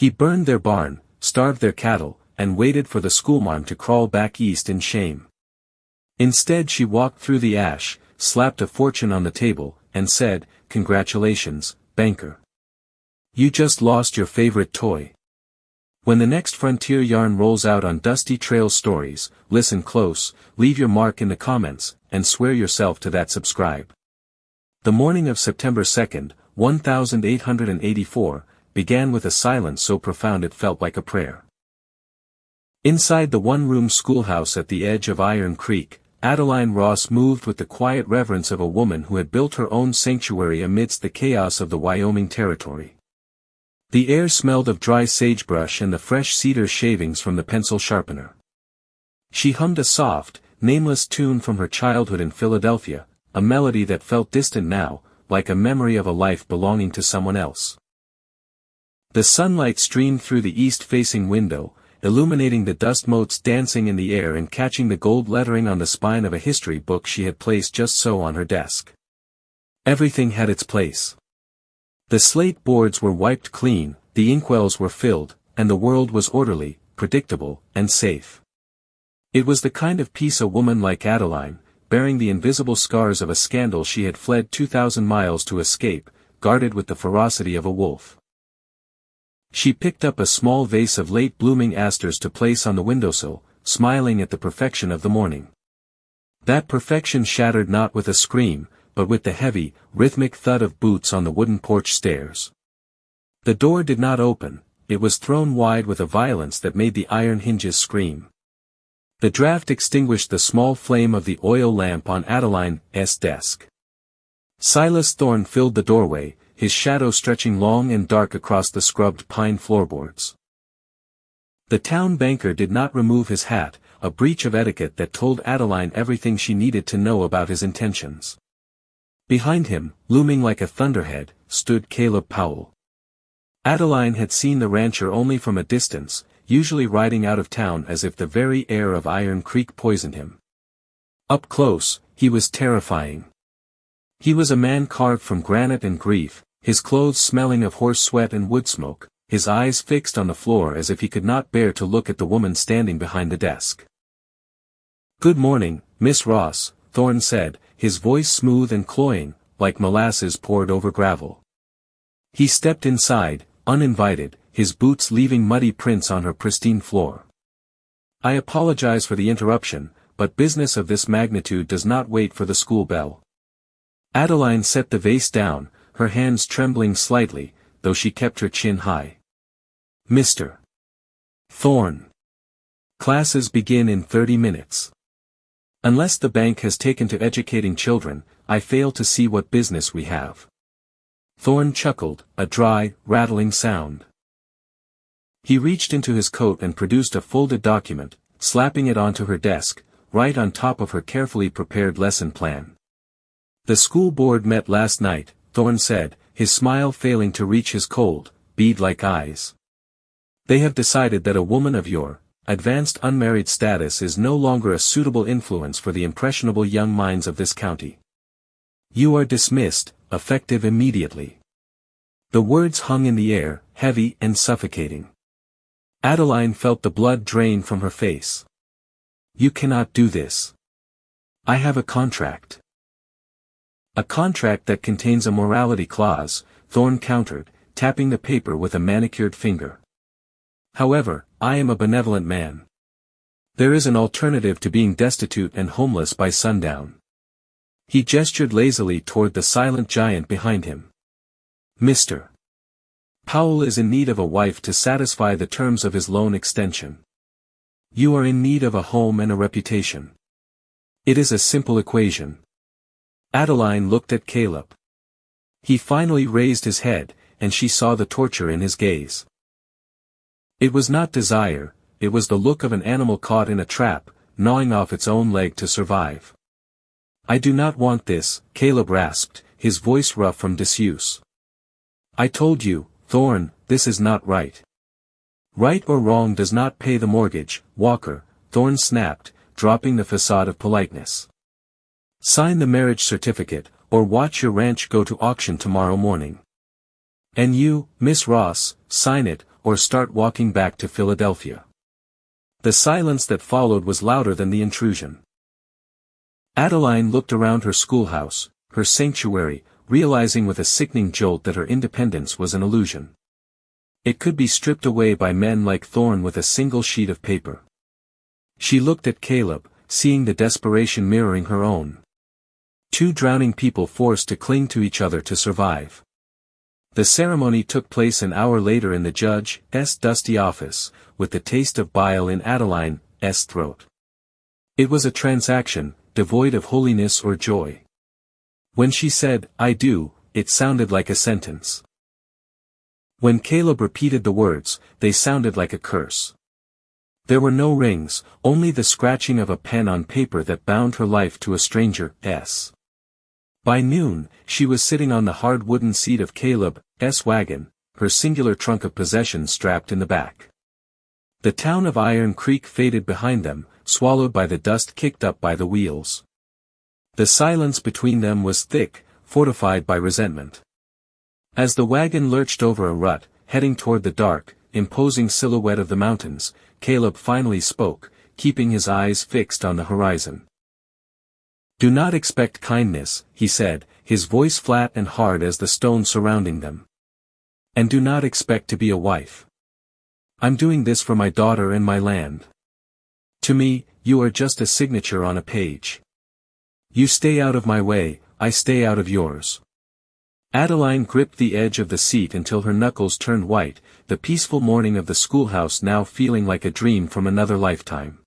He burned their barn, starved their cattle, and waited for the schoolmarm to crawl back east in shame. Instead she walked through the ash, slapped a fortune on the table, and said, "Congratulations, banker. You just lost your favorite toy." When the next frontier yarn rolls out on Dusty Trail Stories, listen close, leave your mark in the comments, and swear yourself to that subscribe. The morning of September 2nd, 1884, began with a silence so profound it felt like a prayer. Inside the one-room schoolhouse at the edge of Iron Creek, Adeline Ross moved with the quiet reverence of a woman who had built her own sanctuary amidst the chaos of the Wyoming Territory. The air smelled of dry sagebrush and the fresh cedar shavings from the pencil sharpener. She hummed a soft, nameless tune from her childhood in Philadelphia, a melody that felt distant now, like a memory of a life belonging to someone else. The sunlight streamed through the east-facing window, illuminating the dust motes dancing in the air and catching the gold lettering on the spine of a history book she had placed just so on her desk. Everything had its place. The slate boards were wiped clean, the inkwells were filled, and the world was orderly, predictable, and safe. It was the kind of peace a woman like Adeline, bearing the invisible scars of a scandal she had fled 2,000 miles to escape, guarded with the ferocity of a wolf. She picked up a small vase of late-blooming asters to place on the windowsill, smiling at the perfection of the morning. That perfection shattered not with a scream, but with the heavy, rhythmic thud of boots on the wooden porch stairs. The door did not open, it was thrown wide with a violence that made the iron hinges scream. The draft extinguished the small flame of the oil lamp on Adeline's desk. Silas Thorne filled the doorway, his shadow stretching long and dark across the scrubbed pine floorboards. The town banker did not remove his hat, a breach of etiquette that told Adeline everything she needed to know about his intentions. Behind him, looming like a thunderhead, stood Caleb Powell. Adeline had seen the rancher only from a distance, usually riding out of town as if the very air of Iron Creek poisoned him. Up close, he was terrifying. He was a man carved from granite and grief, his clothes smelling of horse sweat and wood smoke, his eyes fixed on the floor as if he could not bear to look at the woman standing behind the desk. "Good morning, Miss Ross," Thorne said, his voice smooth and cloying, like molasses poured over gravel. He stepped inside, uninvited, his boots leaving muddy prints on her pristine floor. "I apologize for the interruption, but business of this magnitude does not wait for the school bell." Adeline set the vase down, her hands trembling slightly, though she kept her chin high. "Mr. Thorne. Classes begin in 30 minutes. Unless the bank has taken to educating children, I fail to see what business we have." Thorne chuckled, a dry, rattling sound. He reached into his coat and produced a folded document, slapping it onto her desk, right on top of her carefully prepared lesson plan. "The school board met last night," Thorne said, his smile failing to reach his cold, bead-like eyes. "They have decided that a woman of your advanced unmarried status is no longer a suitable influence for the impressionable young minds of this county. You are dismissed, effective immediately." The words hung in the air, heavy and suffocating. Adeline felt the blood drain from her face. "You cannot do this. I have a contract." "A contract that contains a morality clause," Thorne countered, tapping the paper with a manicured finger. "However, I am a benevolent man. There is an alternative to being destitute and homeless by sundown." He gestured lazily toward the silent giant behind him. "Mr. Powell is in need of a wife to satisfy the terms of his loan extension. You are in need of a home and a reputation. It is a simple equation." Adeline looked at Caleb. He finally raised his head, and she saw the torture in his gaze. It was not desire, it was the look of an animal caught in a trap, gnawing off its own leg to survive. "I do not want this," Caleb rasped, his voice rough from disuse. "I told you, Thorne, this is not right." "Right or wrong does not pay the mortgage, Walker," Thorne snapped, dropping the facade of politeness. "Sign the marriage certificate, or watch your ranch go to auction tomorrow morning. And you, Miss Ross, sign it, or start walking back to Philadelphia. The silence that followed was louder than the intrusion. Adeline looked around her schoolhouse, her sanctuary, realizing with a sickening jolt that her independence was an illusion. It could be stripped away by men like Thorne with a single sheet of paper. She looked at Caleb, seeing the desperation mirroring her own. Two drowning people forced to cling to each other to survive. The ceremony took place an hour later in the judge's dusty office, with the taste of bile in Adeline's throat. It was a transaction, devoid of holiness or joy. When she said, "I do," it sounded like a sentence. When Caleb repeated the words, they sounded like a curse. There were no rings, only the scratching of a pen on paper that bound her life to a stranger's. By noon, she was sitting on the hard wooden seat of Caleb's wagon, her singular trunk of possessions strapped in the back. The town of Iron Creek faded behind them, swallowed by the dust kicked up by the wheels. The silence between them was thick, fortified by resentment. As the wagon lurched over a rut, heading toward the dark, imposing silhouette of the mountains, Caleb finally spoke, keeping his eyes fixed on the horizon. "Do not expect kindness," he said, his voice flat and hard as the stone surrounding them. "And do not expect to be a wife. I'm doing this for my daughter and my land. To me, you are just a signature on a page. You stay out of my way, I stay out of yours." Adeline gripped the edge of the seat until her knuckles turned white, the peaceful morning of the schoolhouse now feeling like a dream from another lifetime.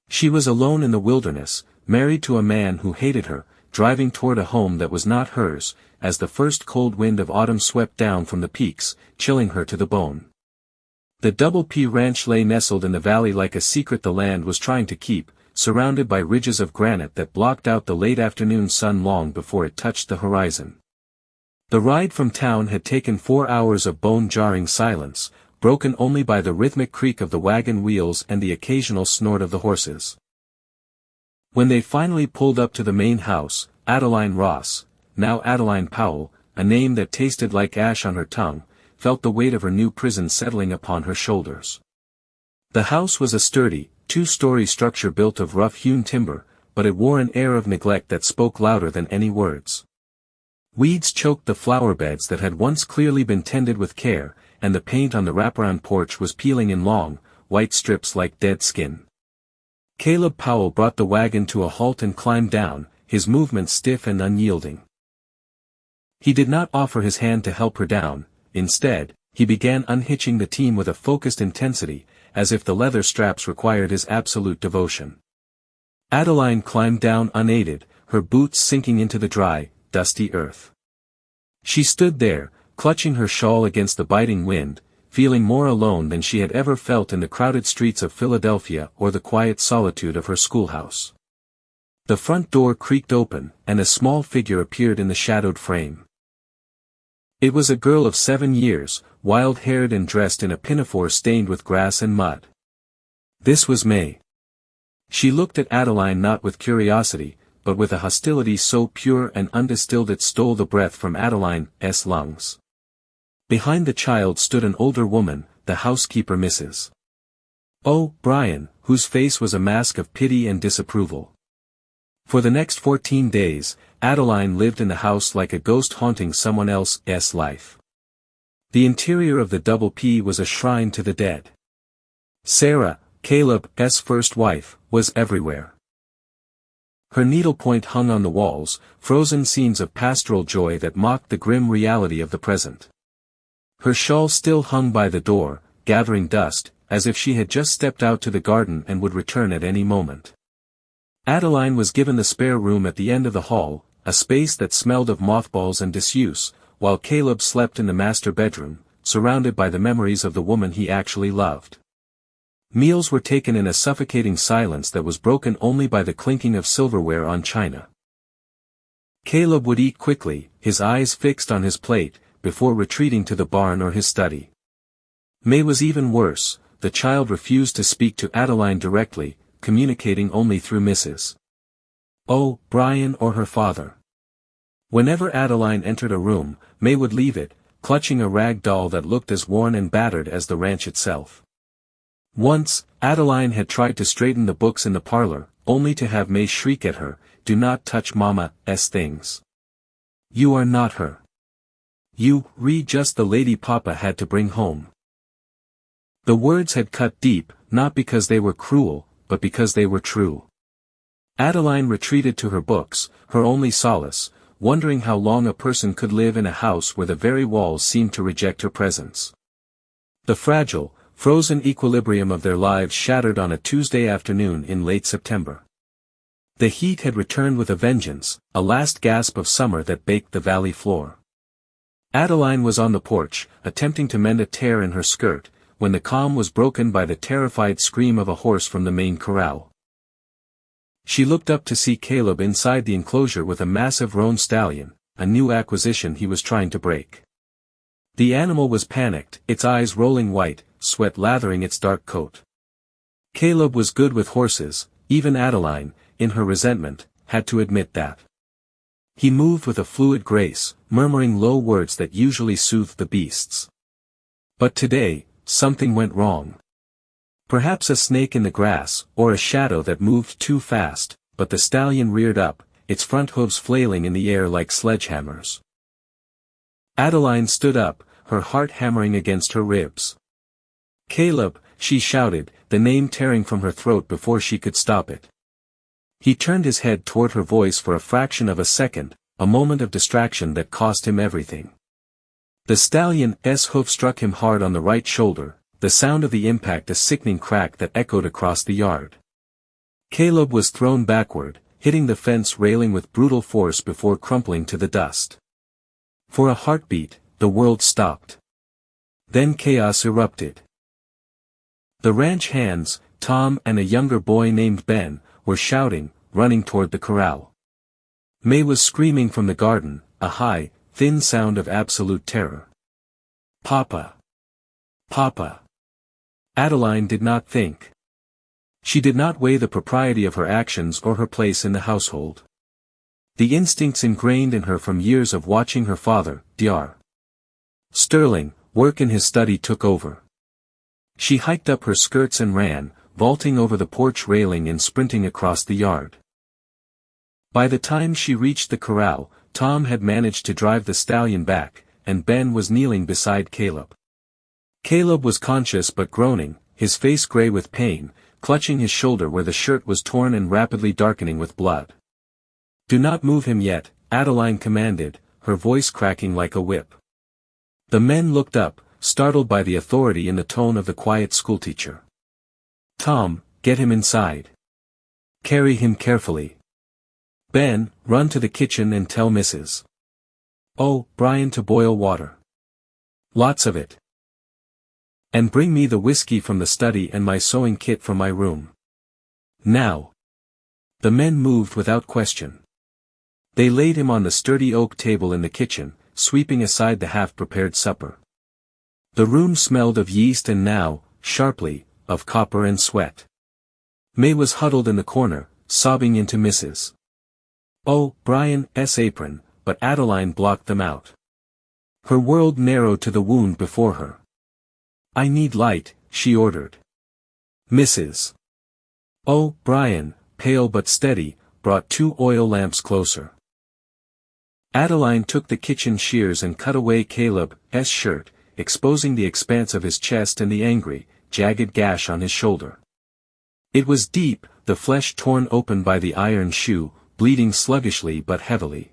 She was alone in the wilderness, married to a man who hated her, driving toward a home that was not hers, as the first cold wind of autumn swept down from the peaks, chilling her to the bone. The Double P Ranch lay nestled in the valley like a secret the land was trying to keep, surrounded by ridges of granite that blocked out the late afternoon sun long before it touched the horizon. The ride from town had taken 4 hours of bone-jarring silence, broken only by the rhythmic creak of the wagon wheels and the occasional snort of the horses. When they finally pulled up to the main house, Adeline Ross, now Adeline Powell, a name that tasted like ash on her tongue, felt the weight of her new prison settling upon her shoulders. The house was a sturdy, 2-story structure built of rough-hewn timber, but it wore an air of neglect that spoke louder than any words. Weeds choked the flower beds that had once clearly been tended with care, and the paint on the wraparound porch was peeling in long, white strips like dead skin. Caleb Powell brought the wagon to a halt and climbed down, his movements stiff and unyielding. He did not offer his hand to help her down, instead, he began unhitching the team with a focused intensity, as if the leather straps required his absolute devotion. Adeline climbed down unaided, her boots sinking into the dry, dusty earth. She stood there, clutching her shawl against the biting wind, feeling more alone than she had ever felt in the crowded streets of Philadelphia or the quiet solitude of her schoolhouse. The front door creaked open, and a small figure appeared in the shadowed frame. It was a girl of 7 years, wild-haired and dressed in a pinafore stained with grass and mud. This was May. She looked at Adeline not with curiosity, but with a hostility so pure and undistilled it stole the breath from Adeline's lungs. Behind the child stood an older woman, the housekeeper Mrs. O'Brien, whose face was a mask of pity and disapproval. For the next 14 days, Adeline lived in the house like a ghost haunting someone else's life. The interior of the Double P was a shrine to the dead. Sarah, Caleb's first wife, was everywhere. Her needlepoint hung on the walls, frozen scenes of pastoral joy that mocked the grim reality of the present. Her shawl still hung by the door, gathering dust, as if she had just stepped out to the garden and would return at any moment. Adeline was given the spare room at the end of the hall, a space that smelled of mothballs and disuse, while Caleb slept in the master bedroom, surrounded by the memories of the woman he actually loved. Meals were taken in a suffocating silence that was broken only by the clinking of silverware on china. Caleb would eat quickly, his eyes fixed on his plate, before retreating to the barn or his study. May was even worse, the child refused to speak to Adeline directly, communicating only through Mrs. O'Brien or her father. Whenever Adeline entered a room, May would leave it, clutching a rag doll that looked as worn and battered as the ranch itself. Once, Adeline had tried to straighten the books in the parlor, only to have May shriek at her, "Do not touch Mama's things. You are not her. You read just the lady Papa had to bring home." The words had cut deep, not because they were cruel, but because they were true. Adeline retreated to her books, her only solace, wondering how long a person could live in a house where the very walls seemed to reject her presence. The fragile, frozen equilibrium of their lives shattered on a Tuesday afternoon in late September. The heat had returned with a vengeance, a last gasp of summer that baked the valley floor. Adeline was on the porch, attempting to mend a tear in her skirt, when the calm was broken by the terrified scream of a horse from the main corral. She looked up to see Caleb inside the enclosure with a massive roan stallion, a new acquisition he was trying to break. The animal was panicked, its eyes rolling white, sweat lathering its dark coat. Caleb was good with horses, even Adeline, in her resentment, had to admit that. He moved with a fluid grace, murmuring low words that usually soothed the beasts. But today, something went wrong. Perhaps a snake in the grass, or a shadow that moved too fast, but the stallion reared up, its front hooves flailing in the air like sledgehammers. Adeline stood up, her heart hammering against her ribs. "Caleb," she shouted, the name tearing from her throat before she could stop it. He turned his head toward her voice for a fraction of a second, a moment of distraction that cost him everything. The stallion's hoof struck him hard on the right shoulder, the sound of the impact a sickening crack that echoed across the yard. Caleb was thrown backward, hitting the fence railing with brutal force before crumpling to the dust. For a heartbeat, the world stopped. Then chaos erupted. The ranch hands, Tom and a younger boy named Ben, were shouting, running toward the corral. May was screaming from the garden, a high, thin sound of absolute terror. "Papa! Papa!" Adeline did not think. She did not weigh the propriety of her actions or her place in the household. The instincts ingrained in her from years of watching her father, Dr. Sterling, work in his study took over. She hiked up her skirts and ran, vaulting over the porch railing and sprinting across the yard. By the time she reached the corral, Tom had managed to drive the stallion back, and Ben was kneeling beside Caleb. Caleb was conscious but groaning, his face gray with pain, clutching his shoulder where the shirt was torn and rapidly darkening with blood. "Do not move him yet," Adeline commanded, her voice cracking like a whip. The men looked up, startled by the authority in the tone of the quiet schoolteacher. "Tom, get him inside. Carry him carefully. Ben, run to the kitchen and tell Mrs. O'Brien to boil water. Lots of it. And bring me the whiskey from the study and my sewing kit from my room. Now." The men moved without question. They laid him on the sturdy oak table in the kitchen, sweeping aside the half-prepared supper. The room smelled of yeast and now, sharply, of copper and sweat. May was huddled in the corner, sobbing into Mrs. O'Brien's apron, but Adeline blocked them out. Her world narrowed to the wound before her. "I need light," she ordered. Mrs. O'Brien, pale but steady, brought 2 oil lamps closer. Adeline took the kitchen shears and cut away Caleb's shirt, exposing the expanse of his chest and the angry, jagged gash on his shoulder. It was deep, the flesh torn open by the iron shoe, bleeding sluggishly but heavily.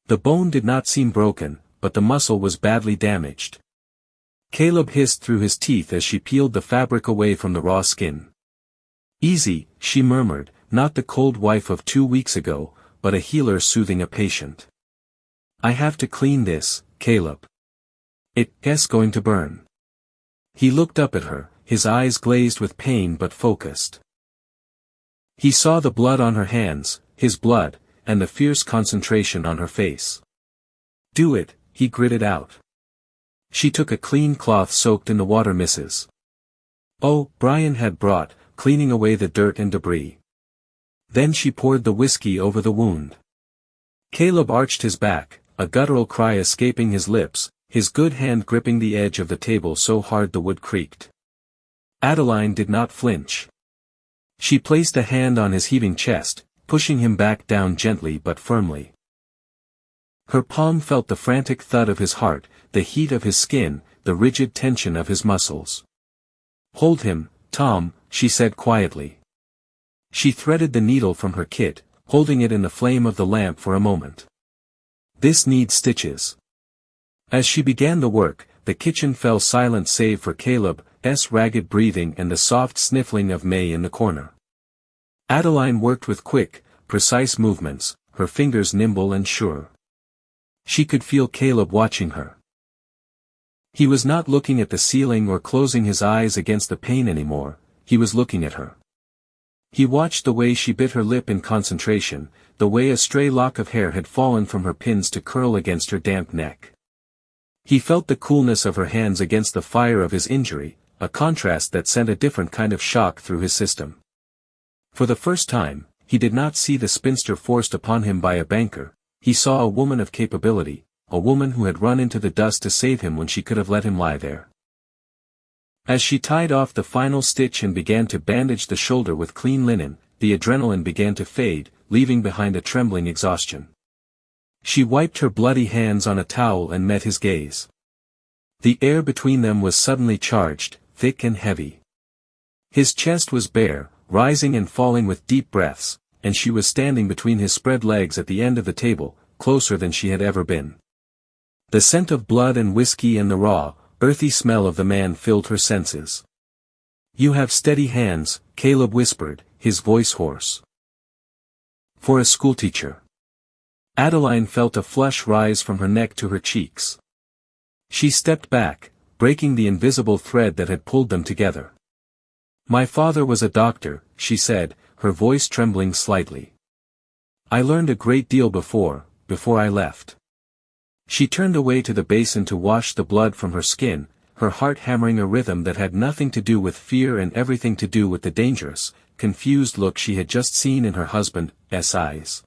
The bone did not seem broken, but the muscle was badly damaged. Caleb hissed through his teeth as she peeled the fabric away from the raw skin. "Easy," she murmured, not the cold wife of 2 weeks ago, but a healer soothing a patient. "I have to clean this, Caleb. It's going to burn." He looked up at her, his eyes glazed with pain but focused. He saw the blood on her hands, his blood, and the fierce concentration on her face. "Do it," he gritted out. She took a clean cloth soaked in the water Mrs. O'Brien had brought, cleaning away the dirt and debris. Then she poured the whiskey over the wound. Caleb arched his back, a guttural cry escaping his lips, his good hand gripping the edge of the table so hard the wood creaked. Adeline did not flinch. She placed a hand on his heaving chest, pushing him back down gently but firmly. Her palm felt the frantic thud of his heart, the heat of his skin, the rigid tension of his muscles. "Hold him, Tom," she said quietly. She threaded the needle from her kit, holding it in the flame of the lamp for a moment. "This needs stitches." As she began the work, the kitchen fell silent save for Caleb's ragged breathing and the soft sniffling of May in the corner. Adeline worked with quick, precise movements, her fingers nimble and sure. She could feel Caleb watching her. He was not looking at the ceiling or closing his eyes against the pane anymore, he was looking at her. He watched the way she bit her lip in concentration, the way a stray lock of hair had fallen from her pins to curl against her damp neck. He felt the coolness of her hands against the fire of his injury, a contrast that sent a different kind of shock through his system. For the first time, he did not see the spinster forced upon him by a banker, he saw a woman of capability, a woman who had run into the dust to save him when she could have let him lie there. As she tied off the final stitch and began to bandage the shoulder with clean linen, the adrenaline began to fade, leaving behind a trembling exhaustion. She wiped her bloody hands on a towel and met his gaze. The air between them was suddenly charged, thick and heavy. His chest was bare, rising and falling with deep breaths, and she was standing between his spread legs at the end of the table, closer than she had ever been. The scent of blood and whiskey and the raw, earthy smell of the man filled her senses. "You have steady hands," Caleb whispered, his voice hoarse. "For a schoolteacher." Adeline felt a flush rise from her neck to her cheeks. She stepped back, breaking the invisible thread that had pulled them together. "My father was a doctor," she said, her voice trembling slightly. "I learned a great deal before I left." She turned away to the basin to wash the blood from her skin, her heart hammering a rhythm that had nothing to do with fear and everything to do with the dangerous, confused look she had just seen in her husband's eyes.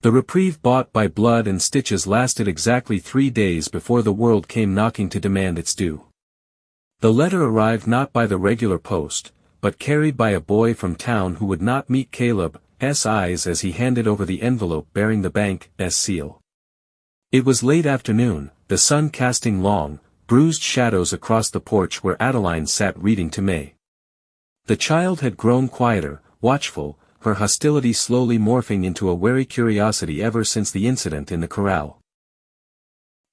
The reprieve bought by blood and stitches lasted exactly 3 days before the world came knocking to demand its due. The letter arrived not by the regular post, but carried by a boy from town who would not meet Caleb's eyes as he handed over the envelope bearing the bank's seal. It was late afternoon, the sun casting long, bruised shadows across the porch where Adeline sat reading to May. The child had grown quieter, watchful, her hostility slowly morphing into a wary curiosity ever since the incident in the corral.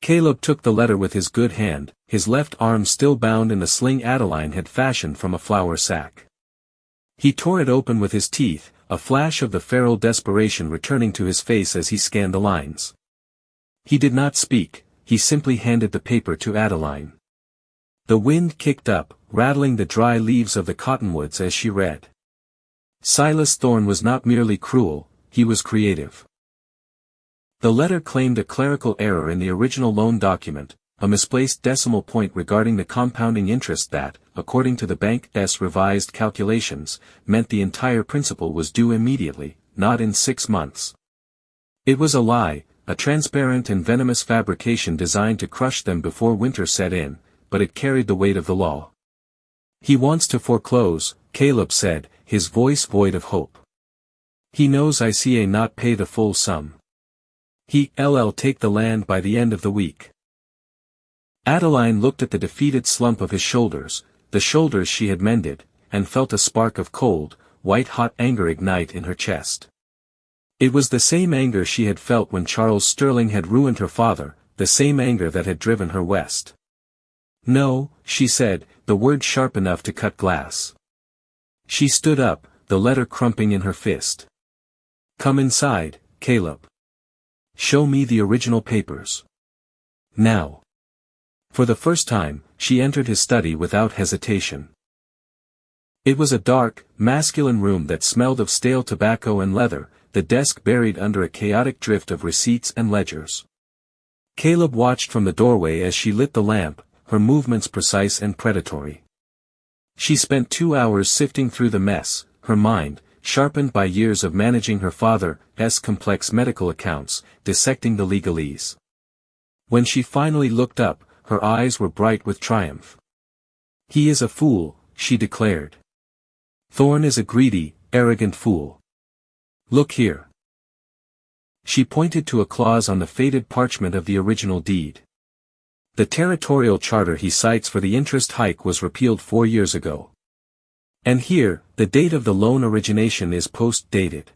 Caleb took the letter with his good hand, his left arm still bound in the sling Adeline had fashioned from a flour sack. He tore it open with his teeth, a flash of the feral desperation returning to his face as he scanned the lines. He did not speak, he simply handed the paper to Adeline. The wind kicked up, rattling the dry leaves of the cottonwoods as she read. Silas Thorne was not merely cruel, he was creative. The letter claimed a clerical error in the original loan document, a misplaced decimal point regarding the compounding interest that, according to the bank's revised calculations, meant the entire principal was due immediately, not in 6 months. It was a lie, a transparent and venomous fabrication designed to crush them before winter set in, but it carried the weight of the law. "He wants to foreclose," Caleb said, his voice void of hope. "He knows ICA not pay the full sum. He'll take the land by the end of the week." Adeline looked at the defeated slump of his shoulders, the shoulders she had mended, and felt a spark of cold, white-hot anger ignite in her chest. It was the same anger she had felt when Charles Sterling had ruined her father, the same anger that had driven her west. "No," she said, the word sharp enough to cut glass. She stood up, the letter crumping in her fist. "Come inside, Caleb. Show me the original papers. Now." For the first time, she entered his study without hesitation. It was a dark, masculine room that smelled of stale tobacco and leather, the desk buried under a chaotic drift of receipts and ledgers. Caleb watched from the doorway as she lit the lamp, her movements precise and predatory. She spent 2 hours sifting through the mess, her mind, sharpened by years of managing her father's complex medical accounts, dissecting the legalese. When she finally looked up, her eyes were bright with triumph. "He is a fool," she declared. "Thorn is a greedy, arrogant fool. Look here." She pointed to a clause on the faded parchment of the original deed. "The territorial charter he cites for the interest hike was repealed 4 years ago. And here, the date of the loan origination is post-dated.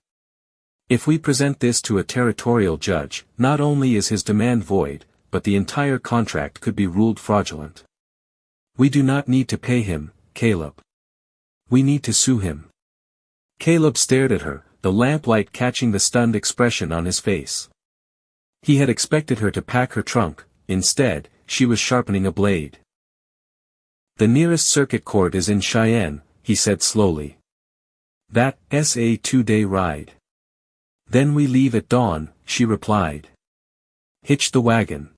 If we present this to a territorial judge, not only is his demand void, but the entire contract could be ruled fraudulent. We do not need to pay him, Caleb. We need to sue him." Caleb stared at her, the lamplight catching the stunned expression on his face. He had expected her to pack her trunk, instead, she was sharpening a blade. "The nearest circuit court is in Cheyenne," he said slowly. "That's a 2-day ride." "Then we leave at dawn," she replied. "Hitch the wagon."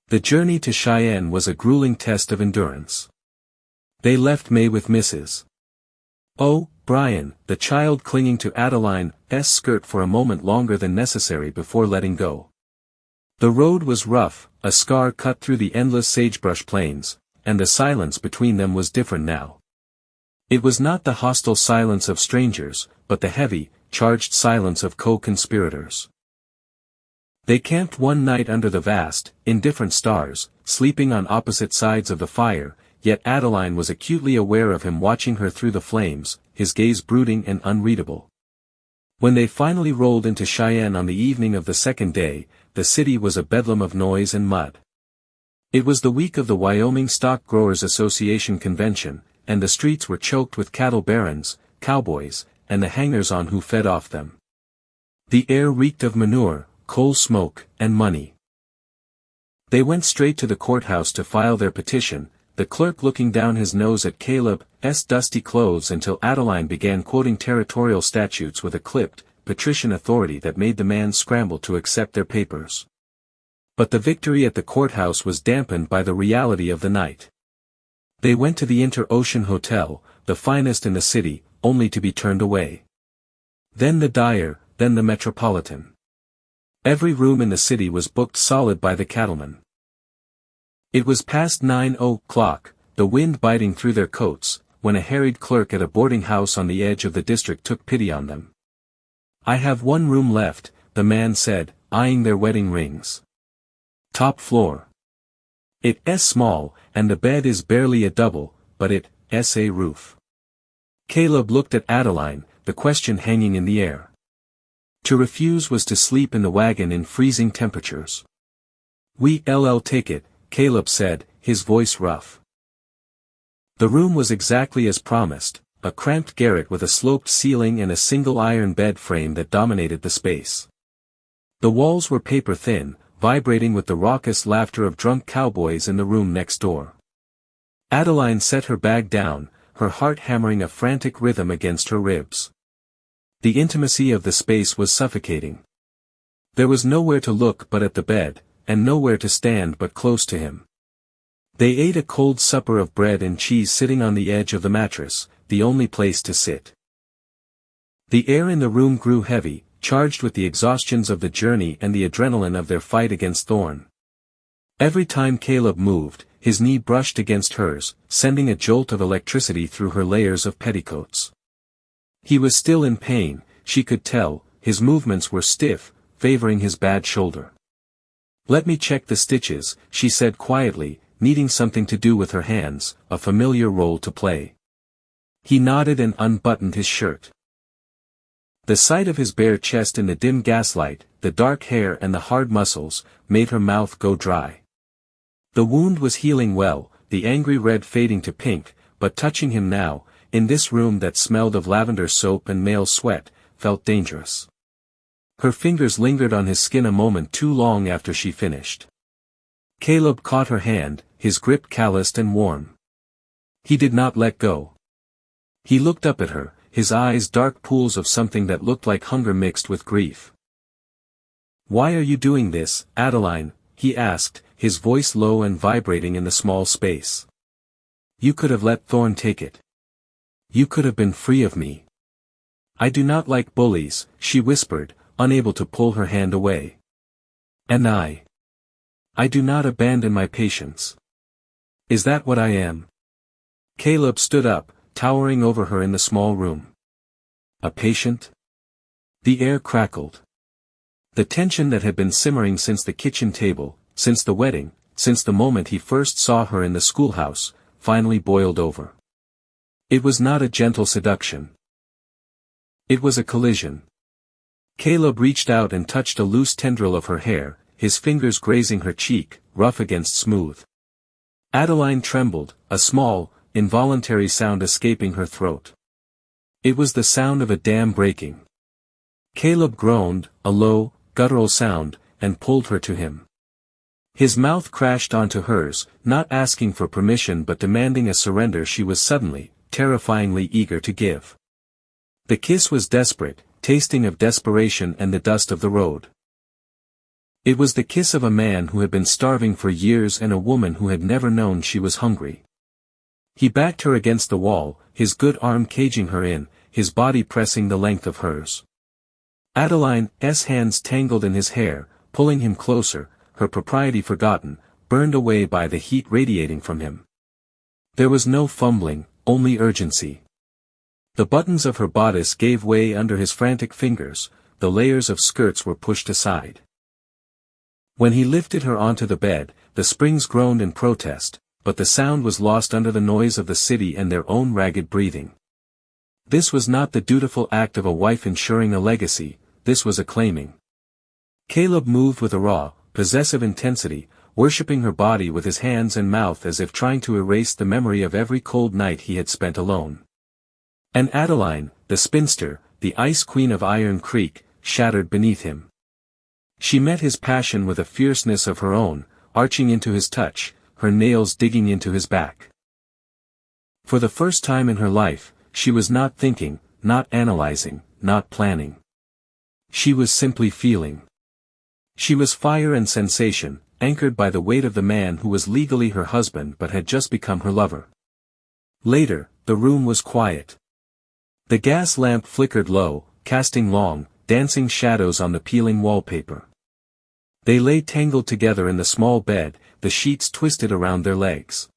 The journey to Cheyenne was a grueling test of endurance. They left May with Mrs. O'Brien, the child clinging to Adeline's skirt for a moment longer than necessary before letting go. The road was rough, a scar cut through the endless sagebrush plains, and the silence between them was different now. It was not the hostile silence of strangers, but the heavy, charged silence of co-conspirators. They camped one night under the vast, indifferent stars, sleeping on opposite sides of the fire, yet Adeline was acutely aware of him watching her through the flames, his gaze brooding and unreadable. When they finally rolled into Cheyenne on the evening of the second day, the city was a bedlam of noise and mud. It was the week of the Wyoming Stock Growers Association convention, and the streets were choked with cattle barons, cowboys, and the hangers-on who fed off them. The air reeked of manure, coal smoke, and money. They went straight to the courthouse to file their petition, the clerk looking down his nose at Caleb's dusty clothes until Adeline began quoting territorial statutes with a clipped, patrician authority that made the man scramble to accept their papers. But the victory at the courthouse was dampened by the reality of the night. They went to the Inter-Ocean Hotel, the finest in the city, only to be turned away. Then the Dyer, then the Metropolitan. Every room in the city was booked solid by the cattlemen. It was past 9 o'clock, the wind biting through their coats, when a harried clerk at a boarding house on the edge of the district took pity on them. "I have one room left," the man said, eyeing their wedding rings. "Top floor. It's small, and the bed is barely a double, but it's a roof." Caleb looked at Adeline, the question hanging in the air. To refuse was to sleep in the wagon in freezing temperatures. "We'll take it," Caleb said, his voice rough. The room was exactly as promised, a cramped garret with a sloped ceiling and a single iron bed frame that dominated the space. The walls were paper-thin, vibrating with the raucous laughter of drunk cowboys in the room next door. Adeline set her bag down, her heart hammering a frantic rhythm against her ribs. The intimacy of the space was suffocating. There was nowhere to look but at the bed, and nowhere to stand but close to him. They ate a cold supper of bread and cheese sitting on the edge of the mattress, the only place to sit. The air in the room grew heavy, charged with the exhaustions of the journey and the adrenaline of their fight against Thorn. Every time Caleb moved, his knee brushed against hers, sending a jolt of electricity through her layers of petticoats. He was still in pain, she could tell, his movements were stiff, favoring his bad shoulder. "Let me check the stitches," she said quietly, needing something to do with her hands, a familiar role to play. He nodded and unbuttoned his shirt. The sight of his bare chest in the dim gaslight, the dark hair and the hard muscles, made her mouth go dry. The wound was healing well, the angry red fading to pink, but touching him now, in this room that smelled of lavender soap and male sweat, felt dangerous. Her fingers lingered on his skin a moment too long after she finished. Caleb caught her hand, his grip calloused and warm. He did not let go. He looked up at her, his eyes dark pools of something that looked like hunger mixed with grief. "Why are you doing this, Adeline?" he asked, his voice low and vibrating in the small space. "You could have let Thorn take it. You could have been free of me." "I do not like bullies," she whispered, unable to pull her hand away. "And I." I do not abandon my patients. Is that what I am? Caleb stood up, towering over her in the small room. A patient? The air crackled. The tension that had been simmering since the kitchen table, since the wedding, since the moment he first saw her in the schoolhouse, finally boiled over. It was not a gentle seduction. It was a collision. Caleb reached out and touched a loose tendril of her hair, his fingers grazing her cheek, rough against smooth. Adeline trembled, a small, involuntary sound escaping her throat. It was the sound of a dam breaking. Caleb groaned, a low, guttural sound, and pulled her to him. His mouth crashed onto hers, not asking for permission but demanding a surrender she was suddenly, terrifyingly eager to give. The kiss was desperate, tasting of desperation and the dust of the road. It was the kiss of a man who had been starving for years and a woman who had never known she was hungry. He backed her against the wall, his good arm caging her in, his body pressing the length of hers. Adeline's hands tangled in his hair, pulling him closer, her propriety forgotten, burned away by the heat radiating from him. There was no fumbling, only urgency. The buttons of her bodice gave way under his frantic fingers, the layers of skirts were pushed aside. When he lifted her onto the bed, the springs groaned in protest, but the sound was lost under the noise of the city and their own ragged breathing. This was not the dutiful act of a wife ensuring a legacy, this was a claiming. Caleb moved with a raw, possessive intensity, worshipping her body with his hands and mouth as if trying to erase the memory of every cold night he had spent alone. And Adeline, the spinster, the ice queen of Iron Creek, shattered beneath him. She met his passion with a fierceness of her own, arching into his touch, her nails digging into his back. For the first time in her life, she was not thinking, not analyzing, not planning. She was simply feeling. She was fire and sensation, anchored by the weight of the man who was legally her husband but had just become her lover. Later, the room was quiet. The gas lamp flickered low, casting long, dancing shadows on the peeling wallpaper. They lay tangled together in the small bed, the sheets twisted around their legs.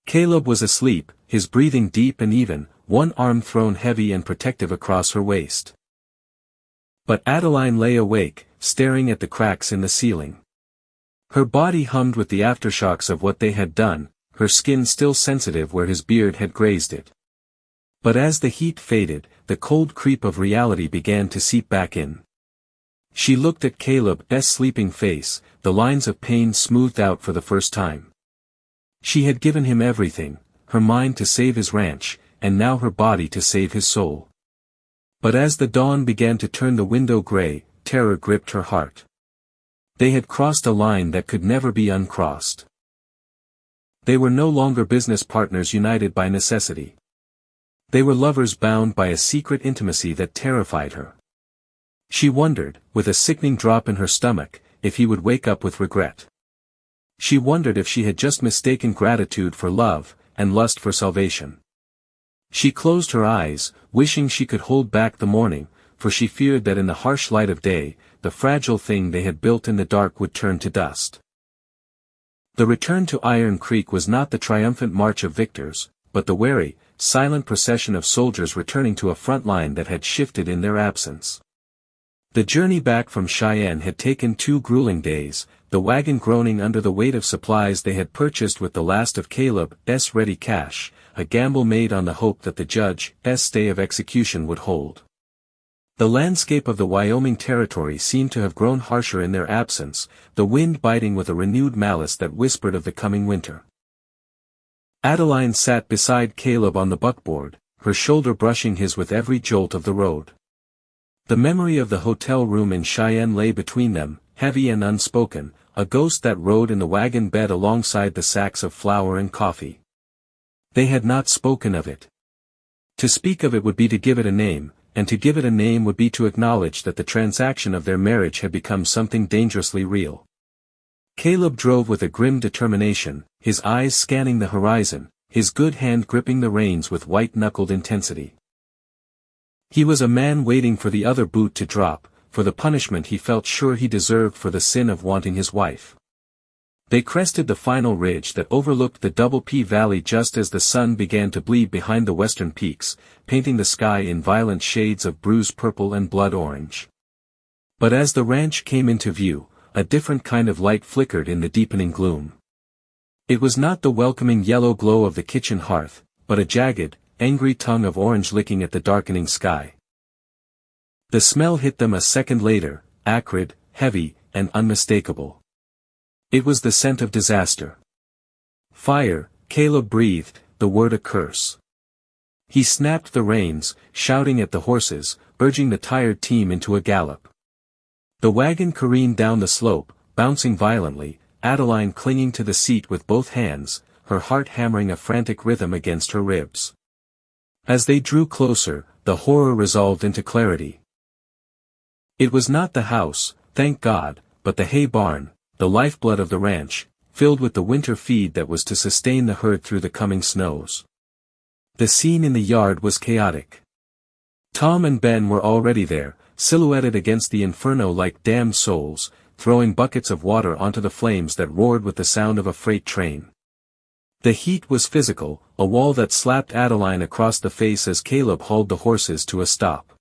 Caleb was asleep, his breathing deep and even, one arm thrown heavy and protective across her waist. But Adeline lay awake, staring at the cracks in the ceiling. Her body hummed with the aftershocks of what they had done, her skin still sensitive where his beard had grazed it. But as the heat faded, the cold creep of reality began to seep back in. She looked at Caleb's sleeping face, the lines of pain smoothed out for the first time. She had given him everything, her mind to save his ranch, and now her body to save his soul. But as the dawn began to turn the window gray, terror gripped her heart. They had crossed a line that could never be uncrossed. They were no longer business partners united by necessity. They were lovers bound by a secret intimacy that terrified her. She wondered, with a sickening drop in her stomach, if he would wake up with regret. She wondered if she had just mistaken gratitude for love, and lust for salvation. She closed her eyes, wishing she could hold back the morning, for she feared that in the harsh light of day, the fragile thing they had built in the dark would turn to dust. The return to Iron Creek was not the triumphant march of victors, but the wary, silent procession of soldiers returning to a front line that had shifted in their absence. The journey back from Cheyenne had taken 2 grueling days, the wagon groaning under the weight of supplies they had purchased with the last of Caleb's ready cash, a gamble made on the hope that the judge's stay of execution would hold. The landscape of the Wyoming Territory seemed to have grown harsher in their absence, the wind biting with a renewed malice that whispered of the coming winter. Adeline sat beside Caleb on the buckboard, her shoulder brushing his with every jolt of the road. The memory of the hotel room in Cheyenne lay between them, heavy and unspoken, a ghost that rode in the wagon bed alongside the sacks of flour and coffee. They had not spoken of it. To speak of it would be to give it a name, and to give it a name would be to acknowledge that the transaction of their marriage had become something dangerously real. Caleb drove with a grim determination, his eyes scanning the horizon, his good hand gripping the reins with white-knuckled intensity. He was a man waiting for the other boot to drop, for the punishment he felt sure he deserved for the sin of wanting his wife. They crested the final ridge that overlooked the Double P Valley just as the sun began to bleed behind the western peaks, painting the sky in violent shades of bruised purple and blood orange. But as the ranch came into view, a different kind of light flickered in the deepening gloom. It was not the welcoming yellow glow of the kitchen hearth, but a jagged, angry tongue of orange licking at the darkening sky. The smell hit them a second later, acrid, heavy, and unmistakable. It was the scent of disaster. Fire, Caleb breathed, the word a curse. He snapped the reins, shouting at the horses, urging the tired team into a gallop. The wagon careened down the slope, bouncing violently, Adeline clinging to the seat with both hands, her heart hammering a frantic rhythm against her ribs. As they drew closer, the horror resolved into clarity. It was not the house, thank God, but the hay barn, the lifeblood of the ranch, filled with the winter feed that was to sustain the herd through the coming snows. The scene in the yard was chaotic. Tom and Ben were already there, silhouetted against the inferno like damned souls, throwing buckets of water onto the flames that roared with the sound of a freight train. The heat was physical, a wall that slapped Adeline across the face as Caleb hauled the horses to a stop.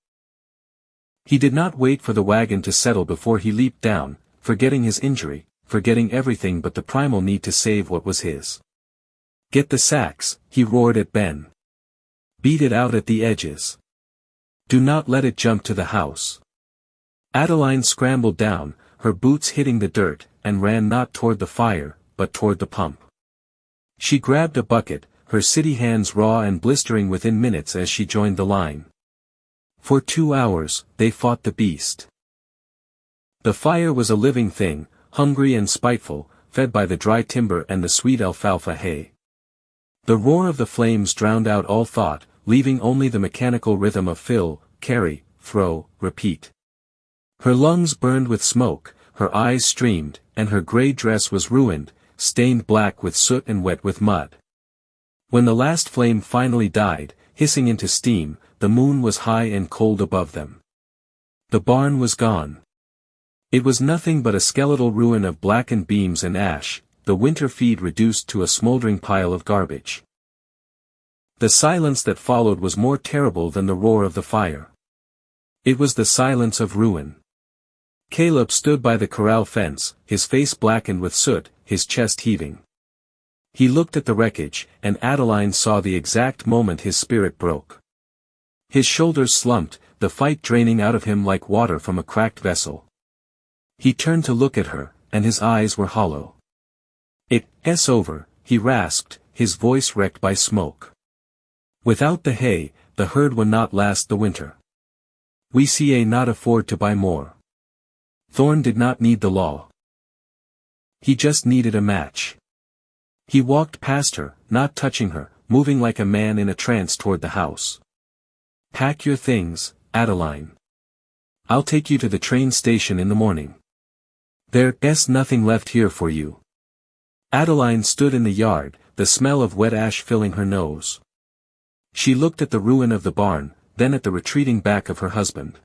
He did not wait for the wagon to settle before he leaped down, forgetting his injury, forgetting everything but the primal need to save what was his. Get the sacks, he roared at Ben. Beat it out at the edges. Do not let it jump to the house. Adeline scrambled down, her boots hitting the dirt, and ran not toward the fire, but toward the pump. She grabbed a bucket, her city hands raw and blistering within minutes as she joined the line. For 2 hours, they fought the beast. The fire was a living thing, hungry and spiteful, fed by the dry timber and the sweet alfalfa hay. The roar of the flames drowned out all thought, leaving only the mechanical rhythm of fill, carry, throw, repeat. Her lungs burned with smoke, her eyes streamed, and her gray dress was ruined, stained black with soot and wet with mud. When the last flame finally died, hissing into steam, the moon was high and cold above them. The barn was gone. It was nothing but a skeletal ruin of blackened beams and ash, the winter feed reduced to a smoldering pile of garbage. The silence that followed was more terrible than the roar of the fire. It was the silence of ruin. Caleb stood by the corral fence, his face blackened with soot, his chest heaving. He looked at the wreckage, and Adeline saw the exact moment his spirit broke. His shoulders slumped, the fight draining out of him like water from a cracked vessel. He turned to look at her, and his eyes were hollow. It's over, he rasped, his voice wrecked by smoke. Without the hay, the herd would not last the winter. We not afford to buy more. Thorne did not need the law. He just needed a match. He walked past her, not touching her, moving like a man in a trance toward the house. Pack your things, Adeline. I'll take you to the train station in the morning. There's nothing left here for you. Adeline stood in the yard, the smell of wet ash filling her nose. She looked at the ruin of the barn, then at the retreating back of her husband.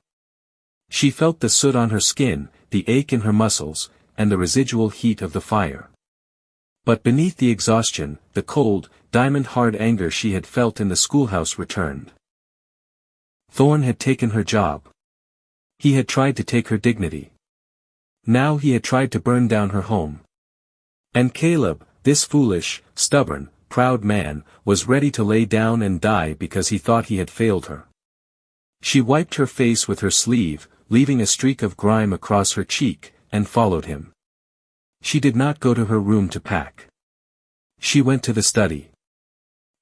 She felt the soot on her skin, the ache in her muscles, and the residual heat of the fire. But beneath the exhaustion, the cold, diamond-hard anger she had felt in the schoolhouse returned. Thorne had taken her job. He had tried to take her dignity. Now he had tried to burn down her home. And Caleb, this foolish, stubborn, proud man, was ready to lay down and die because he thought he had failed her. She wiped her face with her sleeve, leaving a streak of grime across her cheek, and followed him. She did not go to her room to pack. She went to the study.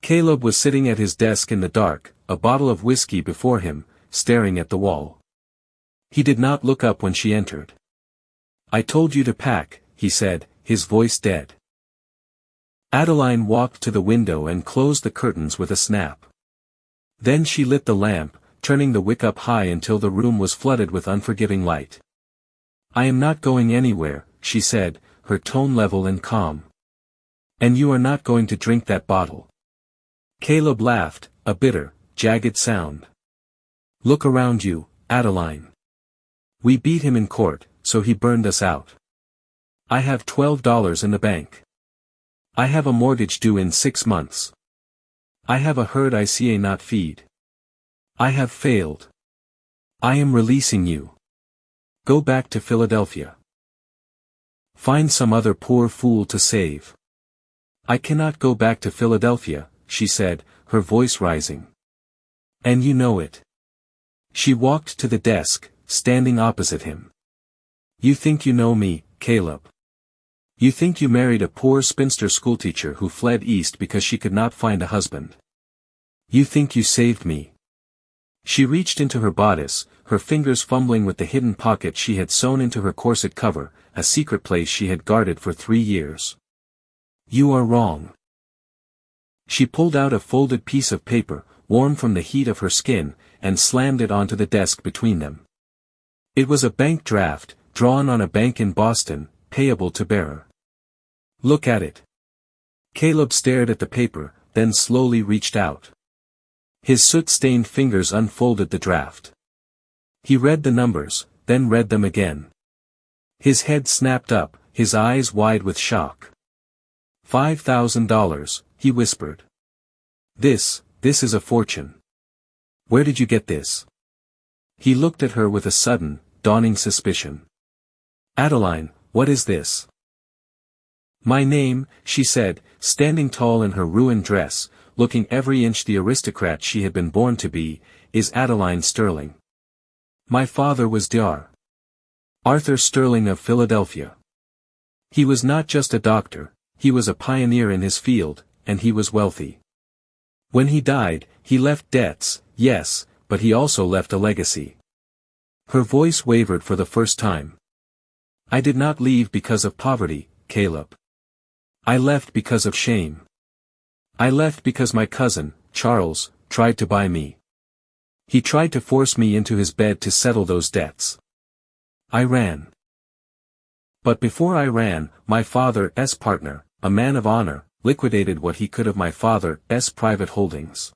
Caleb was sitting at his desk in the dark, a bottle of whiskey before him, staring at the wall. He did not look up when she entered. I told you to pack, he said, his voice dead. Adeline walked to the window and closed the curtains with a snap. Then she lit the lamp, turning the wick up high until the room was flooded with unforgiving light. I am not going anywhere, she said, her tone level and calm. And you are not going to drink that bottle. Caleb laughed, a bitter, jagged sound. Look around you, Adeline. We beat him in court, so he burned us out. I have $12 in the bank. I have a mortgage due in 6 months. I have a herd I see not feed. I have failed. I am releasing you. Go back to Philadelphia. Find some other poor fool to save. I cannot go back to Philadelphia, she said, her voice rising. And you know it. She walked to the desk, standing opposite him. You think you know me, Caleb. You think you married a poor spinster schoolteacher who fled east because she could not find a husband. You think you saved me. She reached into her bodice, her fingers fumbling with the hidden pocket she had sewn into her corset cover, a secret place she had guarded for 3 years. You are wrong. She pulled out a folded piece of paper, warm from the heat of her skin, and slammed it onto the desk between them. It was a bank draft, drawn on a bank in Boston, payable to bearer. Look at it. Caleb stared at the paper, then slowly reached out. His soot-stained fingers unfolded the draft. He read the numbers, then read them again. His head snapped up, his eyes wide with shock. $5,000, he whispered. This is a fortune. Where did you get this? He looked at her with a sudden, dawning suspicion. Adeline, what is this? My name, she said, standing tall in her ruined dress, looking every inch the aristocrat she had been born to be, is Adeline Sterling. My father was Dr. Arthur Sterling of Philadelphia. He was not just a doctor, he was a pioneer in his field, and he was wealthy. When he died, he left debts, yes, but he also left a legacy. Her voice wavered for the first time. I did not leave because of poverty, Caleb. I left because of shame. I left because my cousin, Charles, tried to buy me. He tried to force me into his bed to settle those debts. I ran. But before I ran, my father's partner, a man of honor, liquidated what he could of my father's private holdings.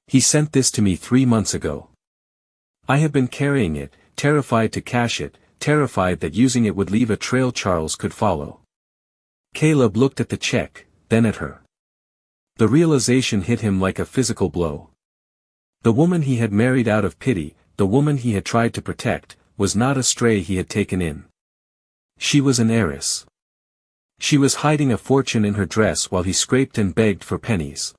He sent this to me 3 months ago. I have been carrying it, terrified to cash it, terrified that using it would leave a trail Charles could follow. Caleb looked at the check, then at her. The realization hit him like a physical blow. The woman he had married out of pity, the woman he had tried to protect, was not a stray he had taken in. She was an heiress. She was hiding a fortune in her dress while he scraped and begged for pennies.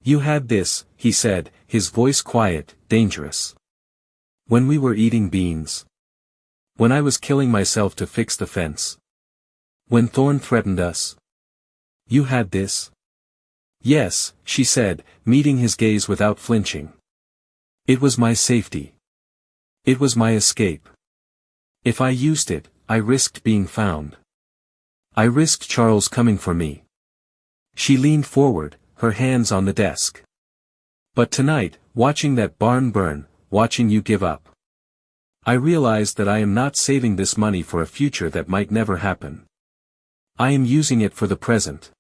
You had this, he said, his voice quiet, dangerous. When we were eating beans. When I was killing myself to fix the fence. When Thorne threatened us. You had this? Yes, she said, meeting his gaze without flinching. It was my safety. It was my escape. If I used it, I risked being found. I risked Charles coming for me. She leaned forward, her hands on the desk. But tonight, watching that barn burn, watching you give up. I realized that I am not saving this money for a future that might never happen. I am using it for the present.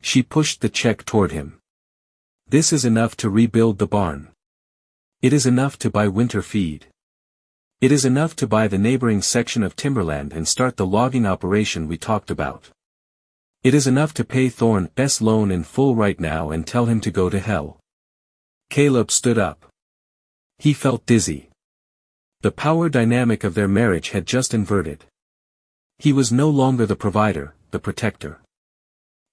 She pushed the check toward him. This is enough to rebuild the barn. It is enough to buy winter feed. It is enough to buy the neighboring section of timberland and start the logging operation we talked about. It is enough to pay Thorne's loan in full right now and tell him to go to hell. Caleb stood up. He felt dizzy. The power dynamic of their marriage had just inverted. He was no longer the provider, the protector.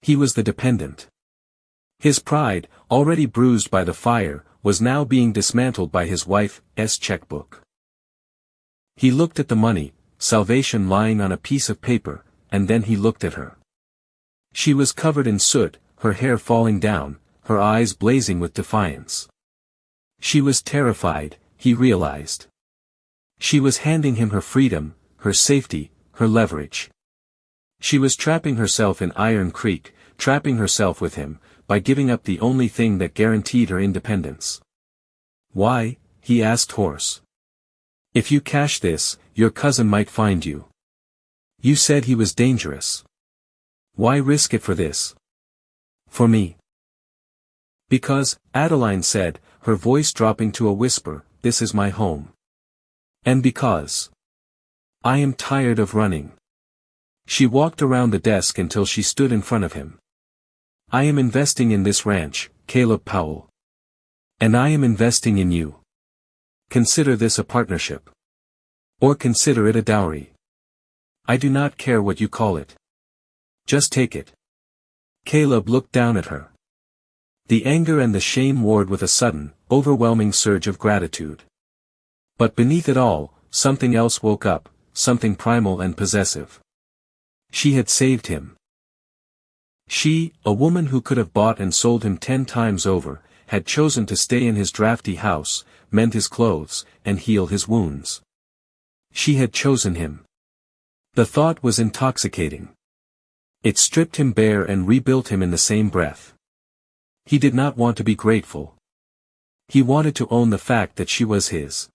He was the dependent. His pride, already bruised by the fire, was now being dismantled by his wife's checkbook. He looked at the money, salvation lying on a piece of paper, and then he looked at her. She was covered in soot, her hair falling down, her eyes blazing with defiance. She was terrified, he realized. She was handing him her freedom, her safety, her leverage. She was trapping herself in Iron Creek, trapping herself with him, by giving up the only thing that guaranteed her independence. Why? He asked hoarse. If you cash this, your cousin might find you. You said he was dangerous. Why risk it for this? For me. Because, Adeline said, her voice dropping to a whisper, this is my home. And because. I am tired of running. She walked around the desk until she stood in front of him. I am investing in this ranch, Caleb Powell. And I am investing in you. Consider this a partnership. Or consider it a dowry. I do not care what you call it. Just take it. Caleb looked down at her. The anger and the shame warred with a sudden, overwhelming surge of gratitude. But beneath it all, something else woke up, something primal and possessive. She had saved him. She, a woman who could have bought and sold him 10 times over, had chosen to stay in his drafty house, mend his clothes, and heal his wounds. She had chosen him. The thought was intoxicating. It stripped him bare and rebuilt him in the same breath. He did not want to be grateful. He wanted to own the fact that she was his.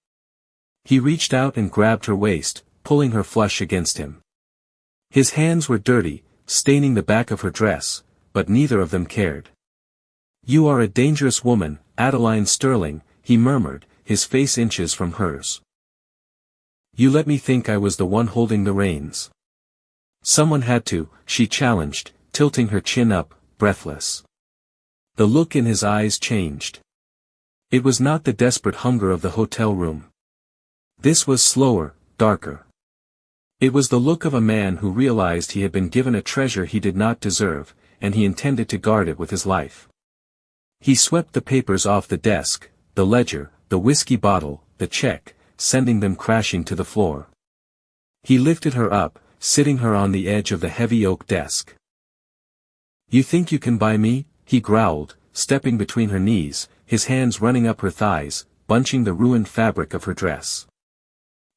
He reached out and grabbed her waist, pulling her flush against him. His hands were dirty, staining the back of her dress, but neither of them cared. You are a dangerous woman, Adeline Sterling, he murmured, his face inches from hers. You let me think I was the one holding the reins. Someone had to, she challenged, tilting her chin up, breathless. The look in his eyes changed. It was not the desperate hunger of the hotel room. This was slower, darker. It was the look of a man who realized he had been given a treasure he did not deserve, and he intended to guard it with his life. He swept the papers off the desk, the ledger, the whiskey bottle, the check, sending them crashing to the floor. He lifted her up, sitting her on the edge of the heavy oak desk. You think you can buy me? He growled, stepping between her knees, his hands running up her thighs, bunching the ruined fabric of her dress.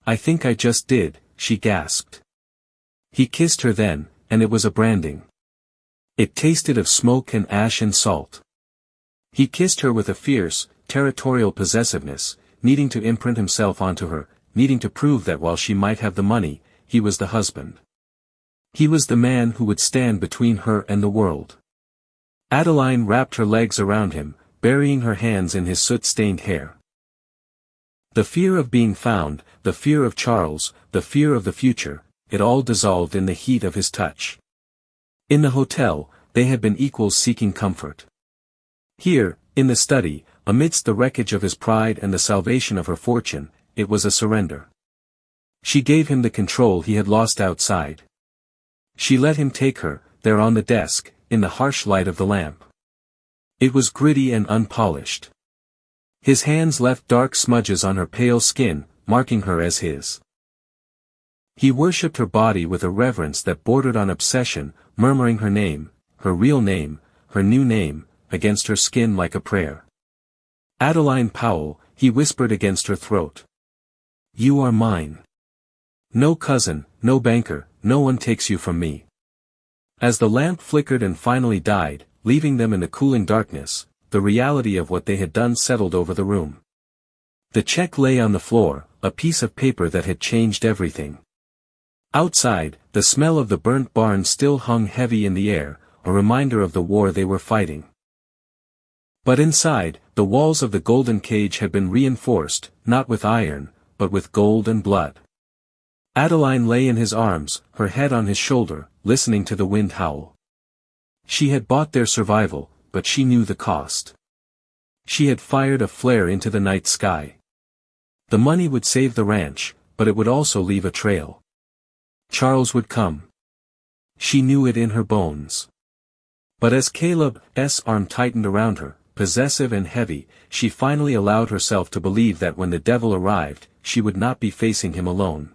I think I just did, she gasped. He kissed her then, and it was a branding. It tasted of smoke and ash and salt. He kissed her with a fierce, territorial possessiveness, needing to imprint himself onto her, needing to prove that while she might have the money, he was the husband. He was the man who would stand between her and the world. Adeline wrapped her legs around him, burying her hands in his soot-stained hair. The fear of being found, the fear of Charles, the fear of the future, it all dissolved in the heat of his touch. In the hotel, they had been equals seeking comfort. Here, in the study, amidst the wreckage of his pride and the salvation of her fortune, it was a surrender. She gave him the control he had lost outside. She let him take her, there on the desk, in the harsh light of the lamp. It was gritty and unpolished. His hands left dark smudges on her pale skin, marking her as his. He worshipped her body with a reverence that bordered on obsession, murmuring her name, her real name, her new name, against her skin like a prayer. Adeline Powell, he whispered against her throat. You are mine. No cousin, no banker, no one takes you from me. As the lamp flickered and finally died, leaving them in the cooling darkness, the reality of what they had done settled over the room. The check lay on the floor, a piece of paper that had changed everything. Outside, the smell of the burnt barn still hung heavy in the air, a reminder of the war they were fighting. But inside, the walls of the golden cage had been reinforced, not with iron, but with gold and blood. Adeline lay in his arms, her head on his shoulder, listening to the wind howl. She had bought their survival, but she knew the cost. She had fired a flare into the night sky. The money would save the ranch, but it would also leave a trail. Charles would come. She knew it in her bones. But as Caleb's arm tightened around her, possessive and heavy, she finally allowed herself to believe that when the devil arrived, she would not be facing him alone.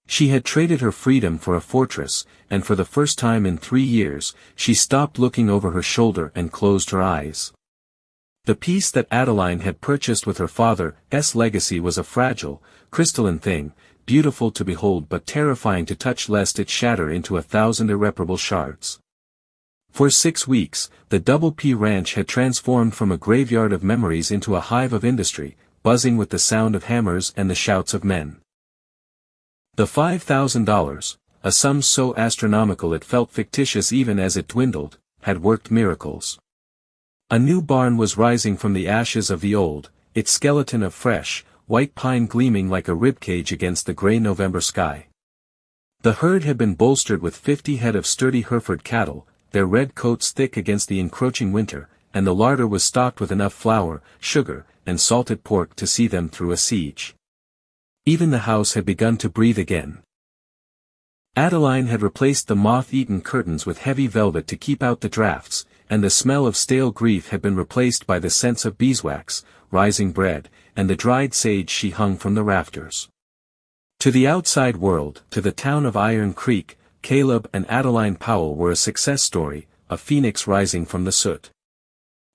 She had traded her freedom for a fortress, and for the first time in 3 years, she stopped looking over her shoulder and closed her eyes. The piece that Adeline had purchased with her father's legacy was a fragile, crystalline thing, beautiful to behold but terrifying to touch lest it shatter into 1,000 irreparable shards. For 6 weeks, the Double P Ranch had transformed from a graveyard of memories into a hive of industry, buzzing with the sound of hammers and the shouts of men. The $5,000, a sum so astronomical it felt fictitious even as it dwindled, had worked miracles. A new barn was rising from the ashes of the old, its skeleton of fresh, white pine gleaming like a ribcage against the gray November sky. The herd had been bolstered with 50 head of sturdy Hereford cattle, their red coats thick against the encroaching winter, and the larder was stocked with enough flour, sugar, and salted pork to see them through a siege. Even the house had begun to breathe again. Adeline had replaced the moth-eaten curtains with heavy velvet to keep out the drafts, and the smell of stale grief had been replaced by the scents of beeswax, rising bread, and the dried sage she hung from the rafters. To the outside world, to the town of Iron Creek, Caleb and Adeline Powell were a success story, a phoenix rising from the soot.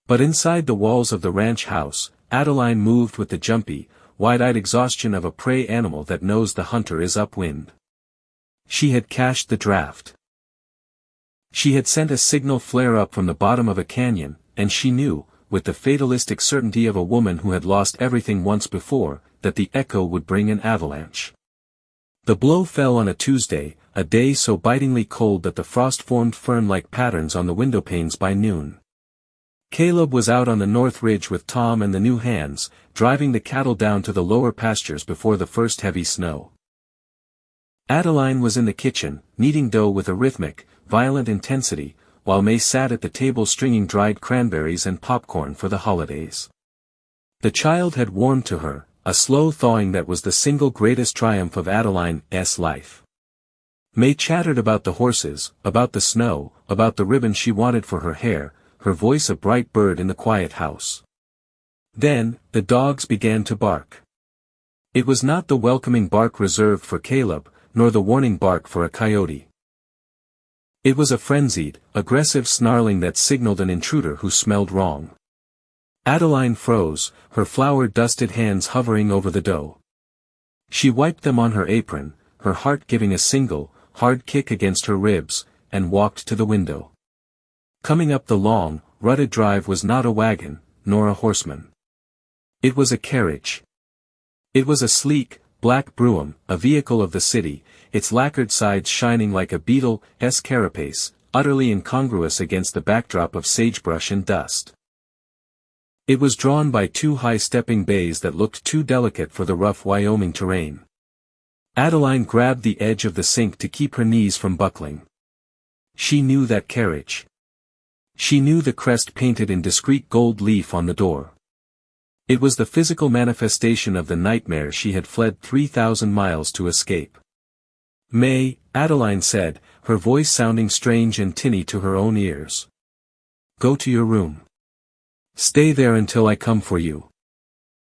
But inside the walls of the ranch house, Adeline moved with the jumpy, wide-eyed exhaustion of a prey animal that knows the hunter is upwind. She had cashed the draft. She had sent a signal flare up from the bottom of a canyon, and she knew, with the fatalistic certainty of a woman who had lost everything once before, that the echo would bring an avalanche. The blow fell on a Tuesday, a day so bitingly cold that the frost formed fern-like patterns on the windowpanes by noon. Caleb was out on the north ridge with Tom and the new hands, driving the cattle down to the lower pastures before the first heavy snow. Adeline was in the kitchen, kneading dough with a rhythmic, violent intensity, while May sat at the table stringing dried cranberries and popcorn for the holidays. The child had warmed to her, a slow thawing that was the single greatest triumph of Adeline's life. May chattered about the horses, about the snow, about the ribbon she wanted for her hair, her voice a bright bird in the quiet house. Then, the dogs began to bark. It was not the welcoming bark reserved for Caleb, nor the warning bark for a coyote. It was a frenzied, aggressive snarling that signaled an intruder who smelled wrong. Adeline froze, her flour-dusted hands hovering over the dough. She wiped them on her apron, her heart giving a single, hard kick against her ribs, and walked to the window. Coming up the long, rutted drive was not a wagon, nor a horseman. It was a carriage. It was a sleek, black brougham, a vehicle of the city, its lacquered sides shining like a beetle's carapace, utterly incongruous against the backdrop of sagebrush and dust. It was drawn by two high-stepping bays that looked too delicate for the rough Wyoming terrain. Adeline grabbed the edge of the sink to keep her knees from buckling. She knew that carriage. She knew the crest painted in discreet gold leaf on the door. It was the physical manifestation of the nightmare she had fled 3,000 miles to escape. May, Adeline said, her voice sounding strange and tinny to her own ears. Go to your room. Stay there until I come for you.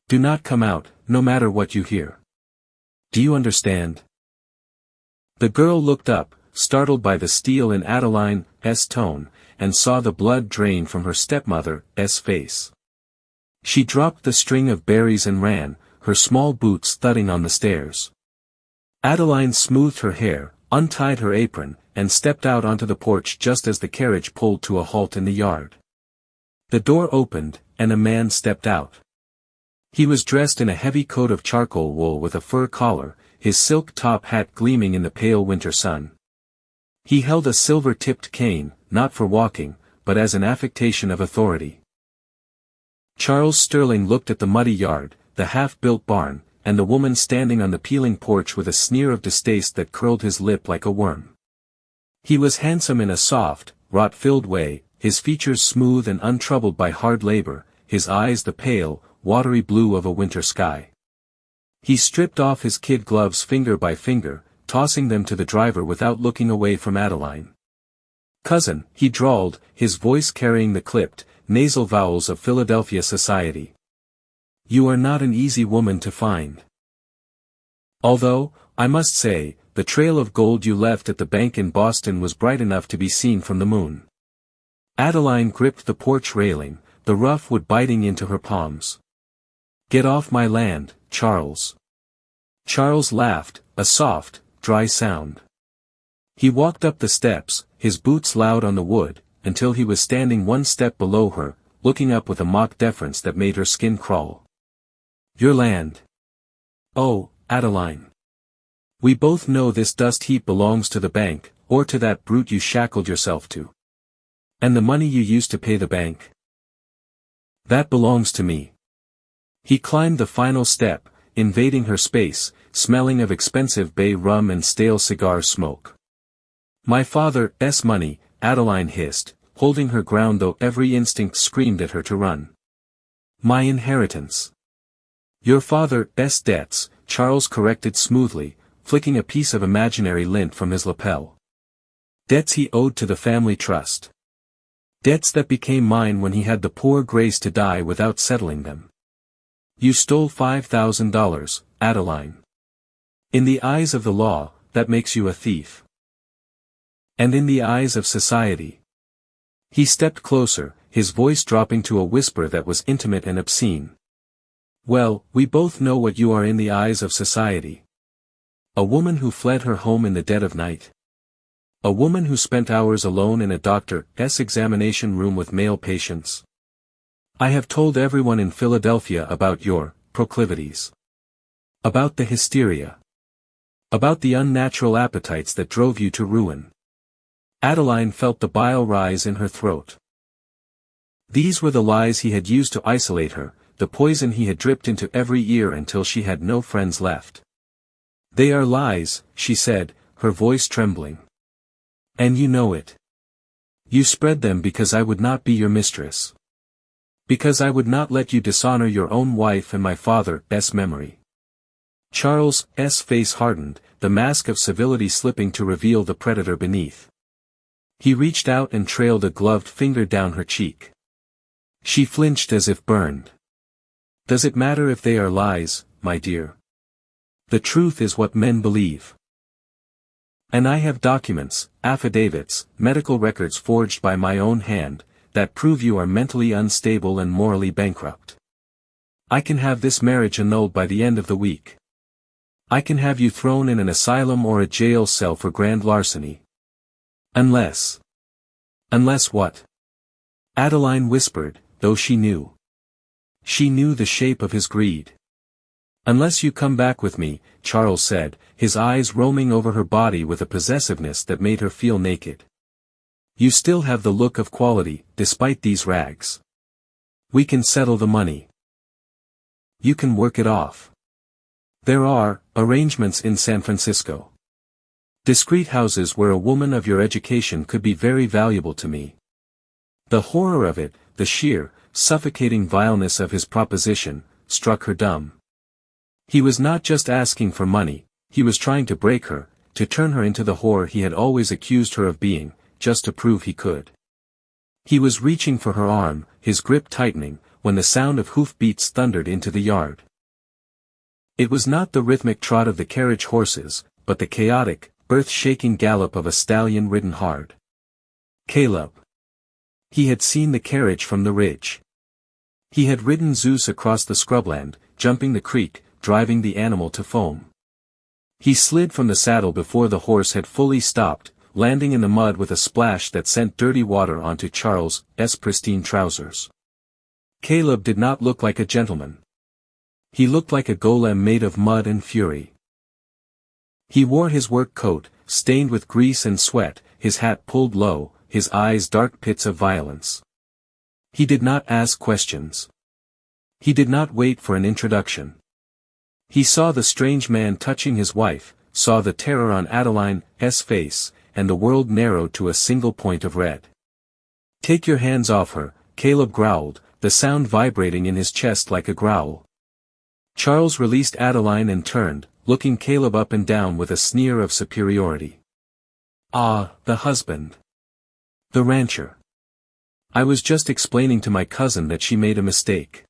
Do not come out, no matter what you hear. Do you understand? The girl looked up, startled by the steel in Adeline's tone, and saw the blood drain from her stepmother's face. She dropped the string of berries and ran, her small boots thudding on the stairs. Adeline smoothed her hair, untied her apron, and stepped out onto the porch just as the carriage pulled to a halt in the yard. The door opened, and a man stepped out. He was dressed in a heavy coat of charcoal wool with a fur collar, his silk top hat gleaming in the pale winter sun. He held a silver-tipped cane, not for walking, but as an affectation of authority. Charles Sterling looked at the muddy yard, the half-built barn, and the woman standing on the peeling porch with a sneer of distaste that curled his lip like a worm. He was handsome in a soft, rot-filled way, his features smooth and untroubled by hard labor, his eyes the pale, watery blue of a winter sky. He stripped off his kid gloves finger by finger, tossing them to the driver without looking away from Adeline. "Cousin," he drawled, his voice carrying the clipped, nasal vowels of Philadelphia society. "You are not an easy woman to find. Although, I must say, the trail of gold you left at the bank in Boston was bright enough to be seen from the moon." Adeline gripped the porch railing, the rough wood biting into her palms. "Get off my land, Charles." Charles laughed, a soft, dry sound. He walked up the steps, his boots loud on the wood, until he was standing one step below her, looking up with a mock deference that made her skin crawl. "Your land. Oh, Adeline. We both know this dust heap belongs to the bank, or to that brute you shackled yourself to. And the money you used to pay the bank? That belongs to me." He climbed the final step, invading her space, smelling of expensive bay rum and stale cigar smoke. My father's money, Adeline hissed, holding her ground though every instinct screamed at her to run. My inheritance. Your father's debts, Charles corrected smoothly, flicking a piece of imaginary lint from his lapel. Debts he owed to the family trust. Debts that became mine when he had the poor grace to die without settling them. You stole $5,000, Adeline. In the eyes of the law, that makes you a thief. And in the eyes of society. He stepped closer, his voice dropping to a whisper that was intimate and obscene. Well, we both know what you are in the eyes of society. A woman who fled her home in the dead of night. A woman who spent hours alone in a doctor's examination room with male patients. I have told everyone in Philadelphia about your proclivities. About the hysteria. About the unnatural appetites that drove you to ruin. Adeline felt the bile rise in her throat. These were the lies he had used to isolate her, the poison he had dripped into every ear until she had no friends left. They are lies, she said, her voice trembling. And you know it. You spread them because I would not be your mistress. Because I would not let you dishonor your own wife and my father's memory. Charles' face hardened, the mask of civility slipping to reveal the predator beneath. He reached out and trailed a gloved finger down her cheek. She flinched as if burned. Does it matter if they are lies, my dear? The truth is what men believe. And I have documents, affidavits, medical records forged by my own hand, that prove you are mentally unstable and morally bankrupt. I can have this marriage annulled by the end of the week. I can have you thrown in an asylum or a jail cell for grand larceny. Unless. Unless what? Adeline whispered, though she knew. She knew the shape of his greed. Unless you come back with me, Charles said, his eyes roaming over her body with a possessiveness that made her feel naked. You still have the look of quality, despite these rags. We can settle the money. You can work it off. There are arrangements in San Francisco. Discreet houses where a woman of your education could be very valuable to me. The horror of it, the sheer, suffocating vileness of his proposition, struck her dumb. He was not just asking for money, he was trying to break her, to turn her into the whore he had always accused her of being, just to prove he could. He was reaching for her arm, his grip tightening, when the sound of hoofbeats thundered into the yard. It was not the rhythmic trot of the carriage horses, but the chaotic, earth-shaking gallop of a stallion ridden hard. Caleb. He had seen the carriage from the ridge. He had ridden Zeus across the scrubland, jumping the creek, driving the animal to foam. He slid from the saddle before the horse had fully stopped, landing in the mud with a splash that sent dirty water onto Charles' pristine trousers. Caleb did not look like a gentleman. He looked like a golem made of mud and fury. He wore his work coat, stained with grease and sweat, his hat pulled low, his eyes dark pits of violence. He did not ask questions. He did not wait for an introduction. He saw the strange man touching his wife, saw the terror on Adeline's face, and the world narrowed to a single point of red. Take your hands off her, Caleb growled, the sound vibrating in his chest like a growl. Charles released Adeline and turned, looking Caleb up and down with a sneer of superiority. Ah, the husband. The rancher. I was just explaining to my cousin that she made a mistake.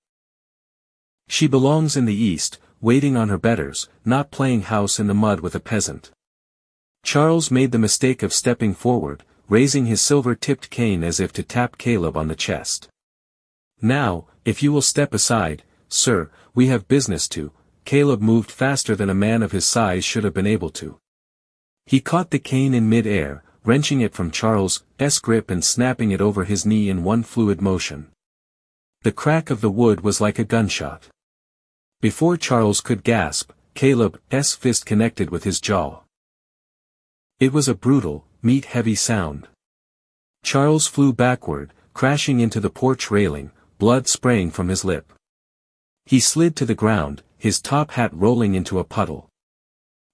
She belongs in the East, waiting on her betters, not playing house in the mud with a peasant. Charles made the mistake of stepping forward, raising his silver-tipped cane as if to tap Caleb on the chest. Now, if you will step aside, sir, we have business to. Caleb moved faster than a man of his size should have been able to. He caught the cane in mid-air, wrenching it from Charles' grip and snapping it over his knee in one fluid motion. The crack of the wood was like a gunshot. Before Charles could gasp, Caleb's fist connected with his jaw. It was a brutal, meat-heavy sound. Charles flew backward, crashing into the porch railing, blood spraying from his lip. He slid to the ground, his top hat rolling into a puddle.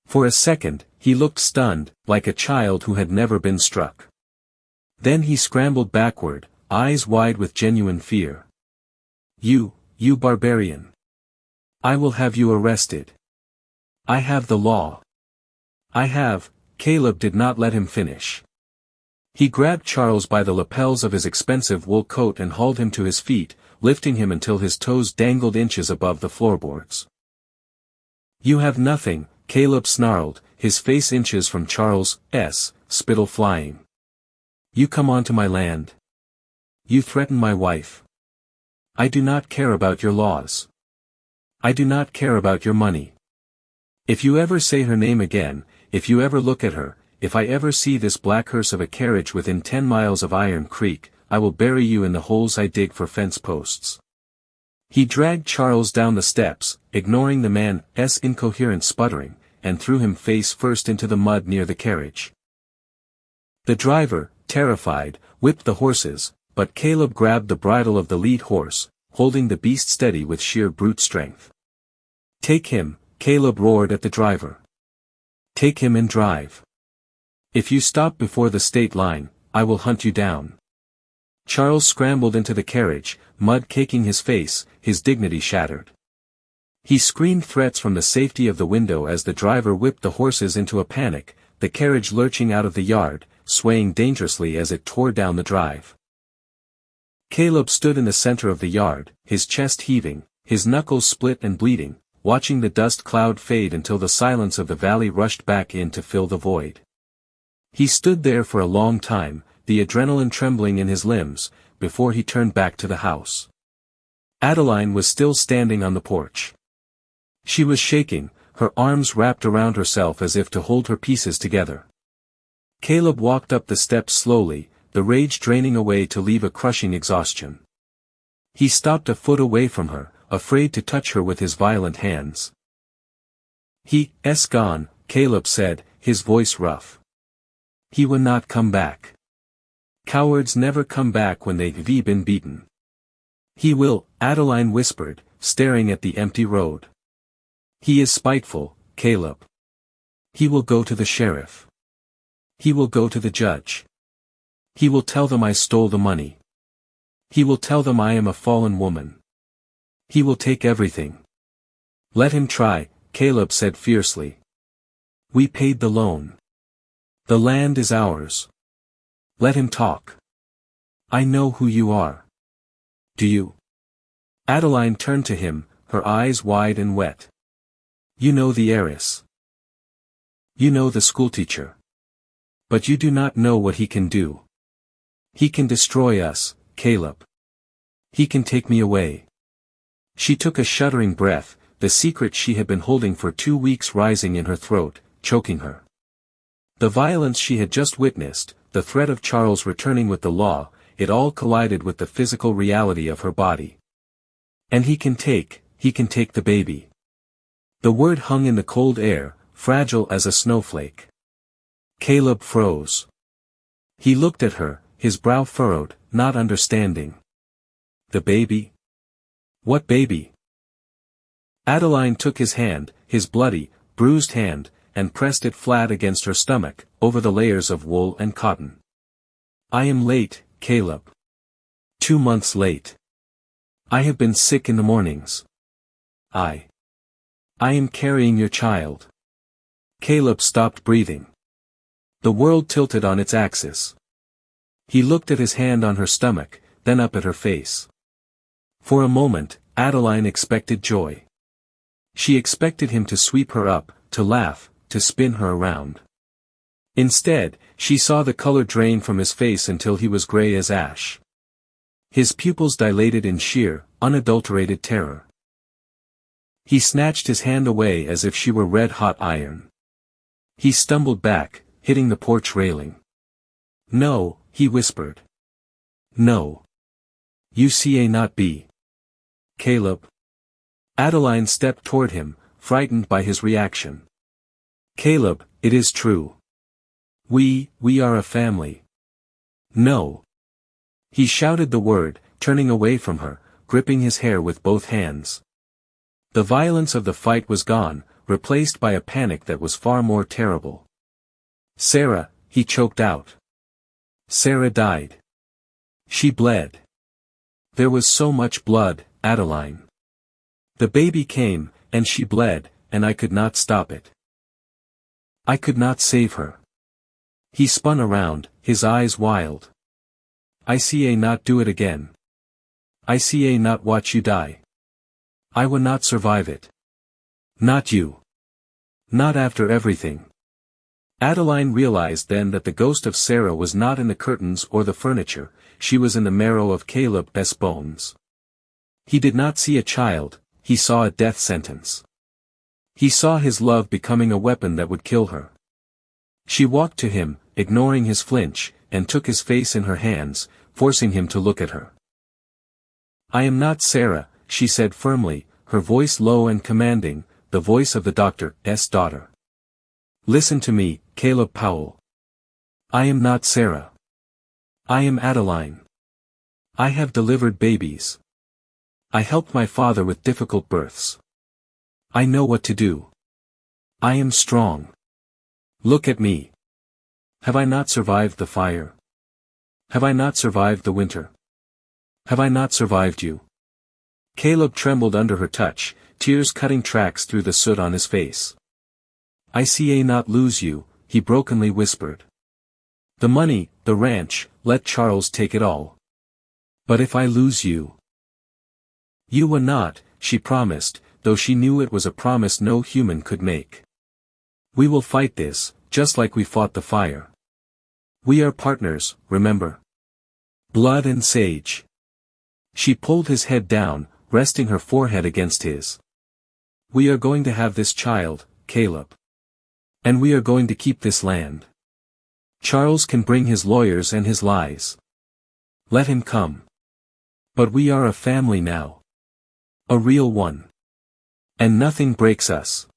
For a second, he looked stunned, like a child who had never been struck. Then he scrambled backward, eyes wide with genuine fear. You barbarian. I will have you arrested. I have the law. I have. Caleb did not let him finish. He grabbed Charles by the lapels of his expensive wool coat and hauled him to his feet, lifting him until his toes dangled inches above the floorboards. You have nothing, Caleb snarled, his face inches from Charles' spittle flying. You come onto my land. You threaten my wife. I do not care about your laws. I do not care about your money. If you ever say her name again, if you ever look at her, if I ever see this black hearse of a carriage within 10 miles of Iron Creek, I will bury you in the holes I dig for fence posts. He dragged Charles down the steps, ignoring the man's incoherent sputtering, and threw him face first into the mud near the carriage. The driver, terrified, whipped the horses, but Caleb grabbed the bridle of the lead horse, holding the beast steady with sheer brute strength. Take him, Caleb roared at the driver. Take him and drive. If you stop before the state line, I will hunt you down. Charles scrambled into the carriage, mud caking his face, his dignity shattered. He screamed threats from the safety of the window as the driver whipped the horses into a panic, the carriage lurching out of the yard, swaying dangerously as it tore down the drive. Caleb stood in the center of the yard, his chest heaving, his knuckles split and bleeding, watching the dust cloud fade until the silence of the valley rushed back in to fill the void. He stood there for a long time, the adrenaline trembling in his limbs, before he turned back to the house. Adeline was still standing on the porch. She was shaking, her arms wrapped around herself as if to hold her pieces together. Caleb walked up the steps slowly, the rage draining away to leave a crushing exhaustion. He stopped a foot away from her, afraid to touch her with his violent hands. He's gone, Caleb said, his voice rough. He will not come back. Cowards never come back when they've been beaten. He will, Adeline whispered, staring at the empty road. He is spiteful, Caleb. He will go to the sheriff. He will go to the judge. He will tell them I stole the money. He will tell them I am a fallen woman. He will take everything. Let him try, Caleb said fiercely. We paid the loan. The land is ours. Let him talk. I know who you are. Do you? Adeline turned to him, her eyes wide and wet. You know the heiress. You know the schoolteacher. But you do not know what he can do. He can destroy us, Caleb. He can take me away. She took a shuddering breath, the secret she had been holding for 2 weeks rising in her throat, choking her. The violence she had just witnessed, the threat of Charles returning with the law, it all collided with the physical reality of her body. And he can take the baby. The word hung in the cold air, fragile as a snowflake. Caleb froze. He looked at her, his brow furrowed, not understanding. The baby? What baby? Adeline took his hand, his bloody, bruised hand, and pressed it flat against her stomach, over the layers of wool and cotton. I am late, Caleb. 2 months late. I have been sick in the mornings. I am carrying your child. Caleb stopped breathing. The world tilted on its axis. He looked at his hand on her stomach, then up at her face. For a moment, Adeline expected joy. She expected him to sweep her up, to laugh, to spin her around. Instead, she saw the color drain from his face until he was gray as ash. His pupils dilated in sheer, unadulterated terror. He snatched his hand away as if she were red-hot iron. He stumbled back, hitting the porch railing. No, he whispered. No. You see not be. Caleb. Adeline stepped toward him, frightened by his reaction. Caleb, it is true. We are a family. No. He shouted the word, turning away from her, gripping his hair with both hands. The violence of the fight was gone, replaced by a panic that was far more terrible. "Sarah," he choked out. Sarah died. She bled. There was so much blood, Adeline. The baby came, and she bled, and I could not stop it. I could not save her. He spun around, his eyes wild. I see not do it again. I see not watch you die. I will not survive it. Not you. Not after everything. Adeline realized then that the ghost of Sarah was not in the curtains or the furniture, she was in the marrow of Caleb's bones. He did not see a child, he saw a death sentence. He saw his love becoming a weapon that would kill her. She walked to him, ignoring his flinch, and took his face in her hands, forcing him to look at her. "I am not Sarah," she said firmly, her voice low and commanding, the voice of the doctor's daughter. "Listen to me, Caleb Powell. I am not Sarah. I am Adeline. I have delivered babies. I helped my father with difficult births. I know what to do. I am strong. Look at me. Have I not survived the fire? Have I not survived the winter? Have I not survived you?" Caleb trembled under her touch, tears cutting tracks through the soot on his face. "I see not lose you," he brokenly whispered. "The money, the ranch, let Charles take it all. But if I lose you—" "You will not," she promised, though she knew it was a promise no human could make. "We will fight this, just like we fought the fire. We are partners, remember? Blood and sage." She pulled his head down, resting her forehead against his. "We are going to have this child, Caleb. And we are going to keep this land. Charles can bring his lawyers and his lies. Let him come. But we are a family now. A real one. And nothing breaks us."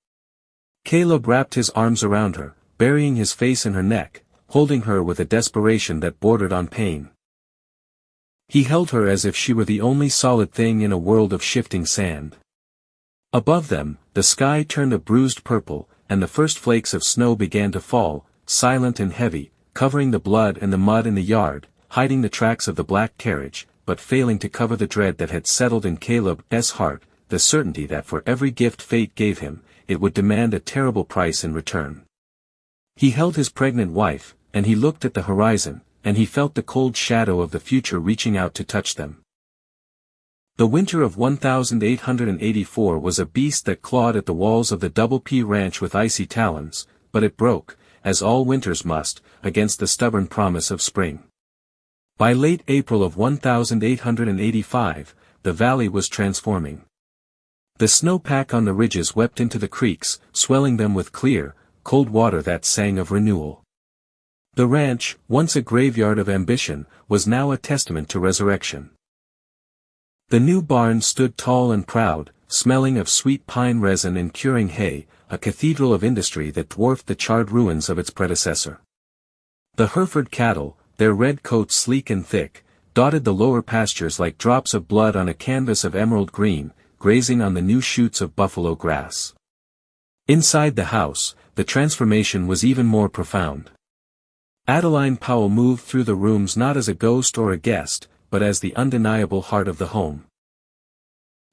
Caleb wrapped his arms around her, burying his face in her neck, holding her with a desperation that bordered on pain. He held her as if she were the only solid thing in a world of shifting sand. Above them, the sky turned a bruised purple, and the first flakes of snow began to fall, silent and heavy, covering the blood and the mud in the yard, hiding the tracks of the black carriage, but failing to cover the dread that had settled in Caleb's heart, the certainty that for every gift fate gave him, it would demand a terrible price in return. He held his pregnant wife, and he looked at the horizon, and he felt the cold shadow of the future reaching out to touch them. The winter of 1884 was a beast that clawed at the walls of the Double P Ranch with icy talons, but it broke, as all winters must, against the stubborn promise of spring. By late April of 1885, the valley was transforming. The snowpack on the ridges wept into the creeks, swelling them with clear, cold water that sang of renewal. The ranch, once a graveyard of ambition, was now a testament to resurrection. The new barn stood tall and proud, smelling of sweet pine resin and curing hay, a cathedral of industry that dwarfed the charred ruins of its predecessor. The Hereford cattle, their red coats sleek and thick, dotted the lower pastures like drops of blood on a canvas of emerald green, grazing on the new shoots of buffalo grass. Inside the house, the transformation was even more profound. Adeline Powell moved through the rooms not as a ghost or a guest, but as the undeniable heart of the home.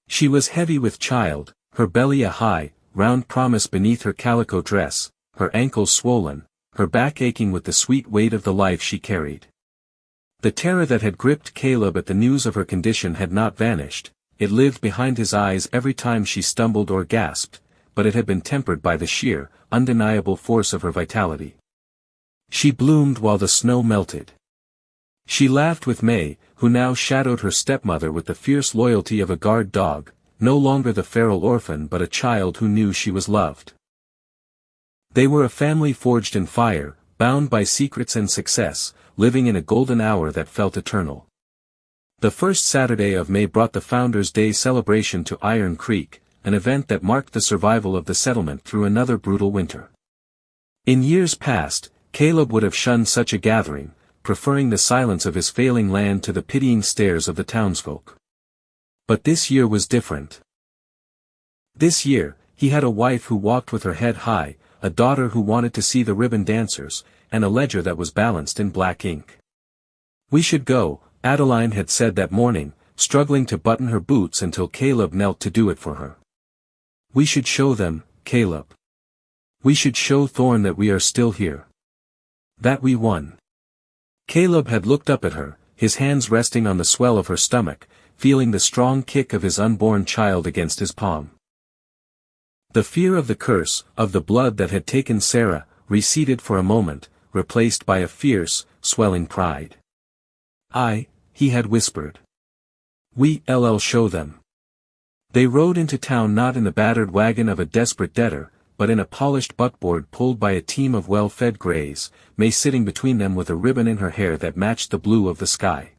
She was heavy with child, her belly a high, round promise beneath her calico dress, her ankles swollen, her back aching with the sweet weight of the life she carried. The terror that had gripped Caleb at the news of her condition had not vanished, it lived behind his eyes every time she stumbled or gasped, but it had been tempered by the sheer, undeniable force of her vitality. She bloomed while the snow melted. She laughed with May, who now shadowed her stepmother with the fierce loyalty of a guard dog, no longer the feral orphan but a child who knew she was loved. They were a family forged in fire, bound by secrets and success, living in a golden hour that felt eternal. The first Saturday of May brought the Founders' Day celebration to Iron Creek, an event that marked the survival of the settlement through another brutal winter. In years past, Caleb would have shunned such a gathering, preferring the silence of his failing land to the pitying stares of the townsfolk. But this year was different. This year, he had a wife who walked with her head high, a daughter who wanted to see the ribbon dancers, and a ledger that was balanced in black ink. "We should go," Adeline had said that morning, struggling to button her boots until Caleb knelt to do it for her. "We should show them, Caleb. We should show Thorn that we are still here. That we won." Caleb had looked up at her, his hands resting on the swell of her stomach, feeling the strong kick of his unborn child against his palm. The fear of the curse, of the blood that had taken Sarah, receded for a moment, replaced by a fierce, swelling pride. He had whispered. "We'll show them." They rode into town not in the battered wagon of a desperate debtor, but in a polished buckboard pulled by a team of well-fed greys, May sitting between them with a ribbon in her hair that matched the blue of the sky.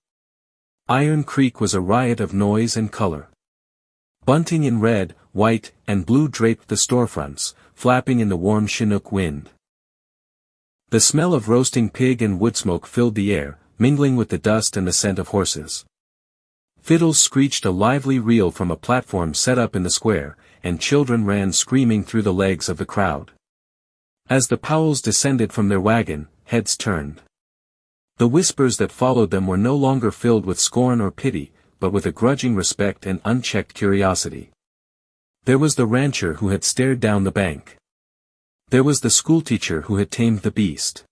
Iron Creek was a riot of noise and color. Bunting in red, white, and blue draped the storefronts, flapping in the warm Chinook wind. The smell of roasting pig and wood smoke filled the air, mingling with the dust and the scent of horses. Fiddles screeched a lively reel from a platform set up in the square, and children ran screaming through the legs of the crowd. As the Powells descended from their wagon, heads turned. The whispers that followed them were no longer filled with scorn or pity, but with a grudging respect and unchecked curiosity. There was the rancher who had stared down the bank. There was the schoolteacher who had tamed the beast.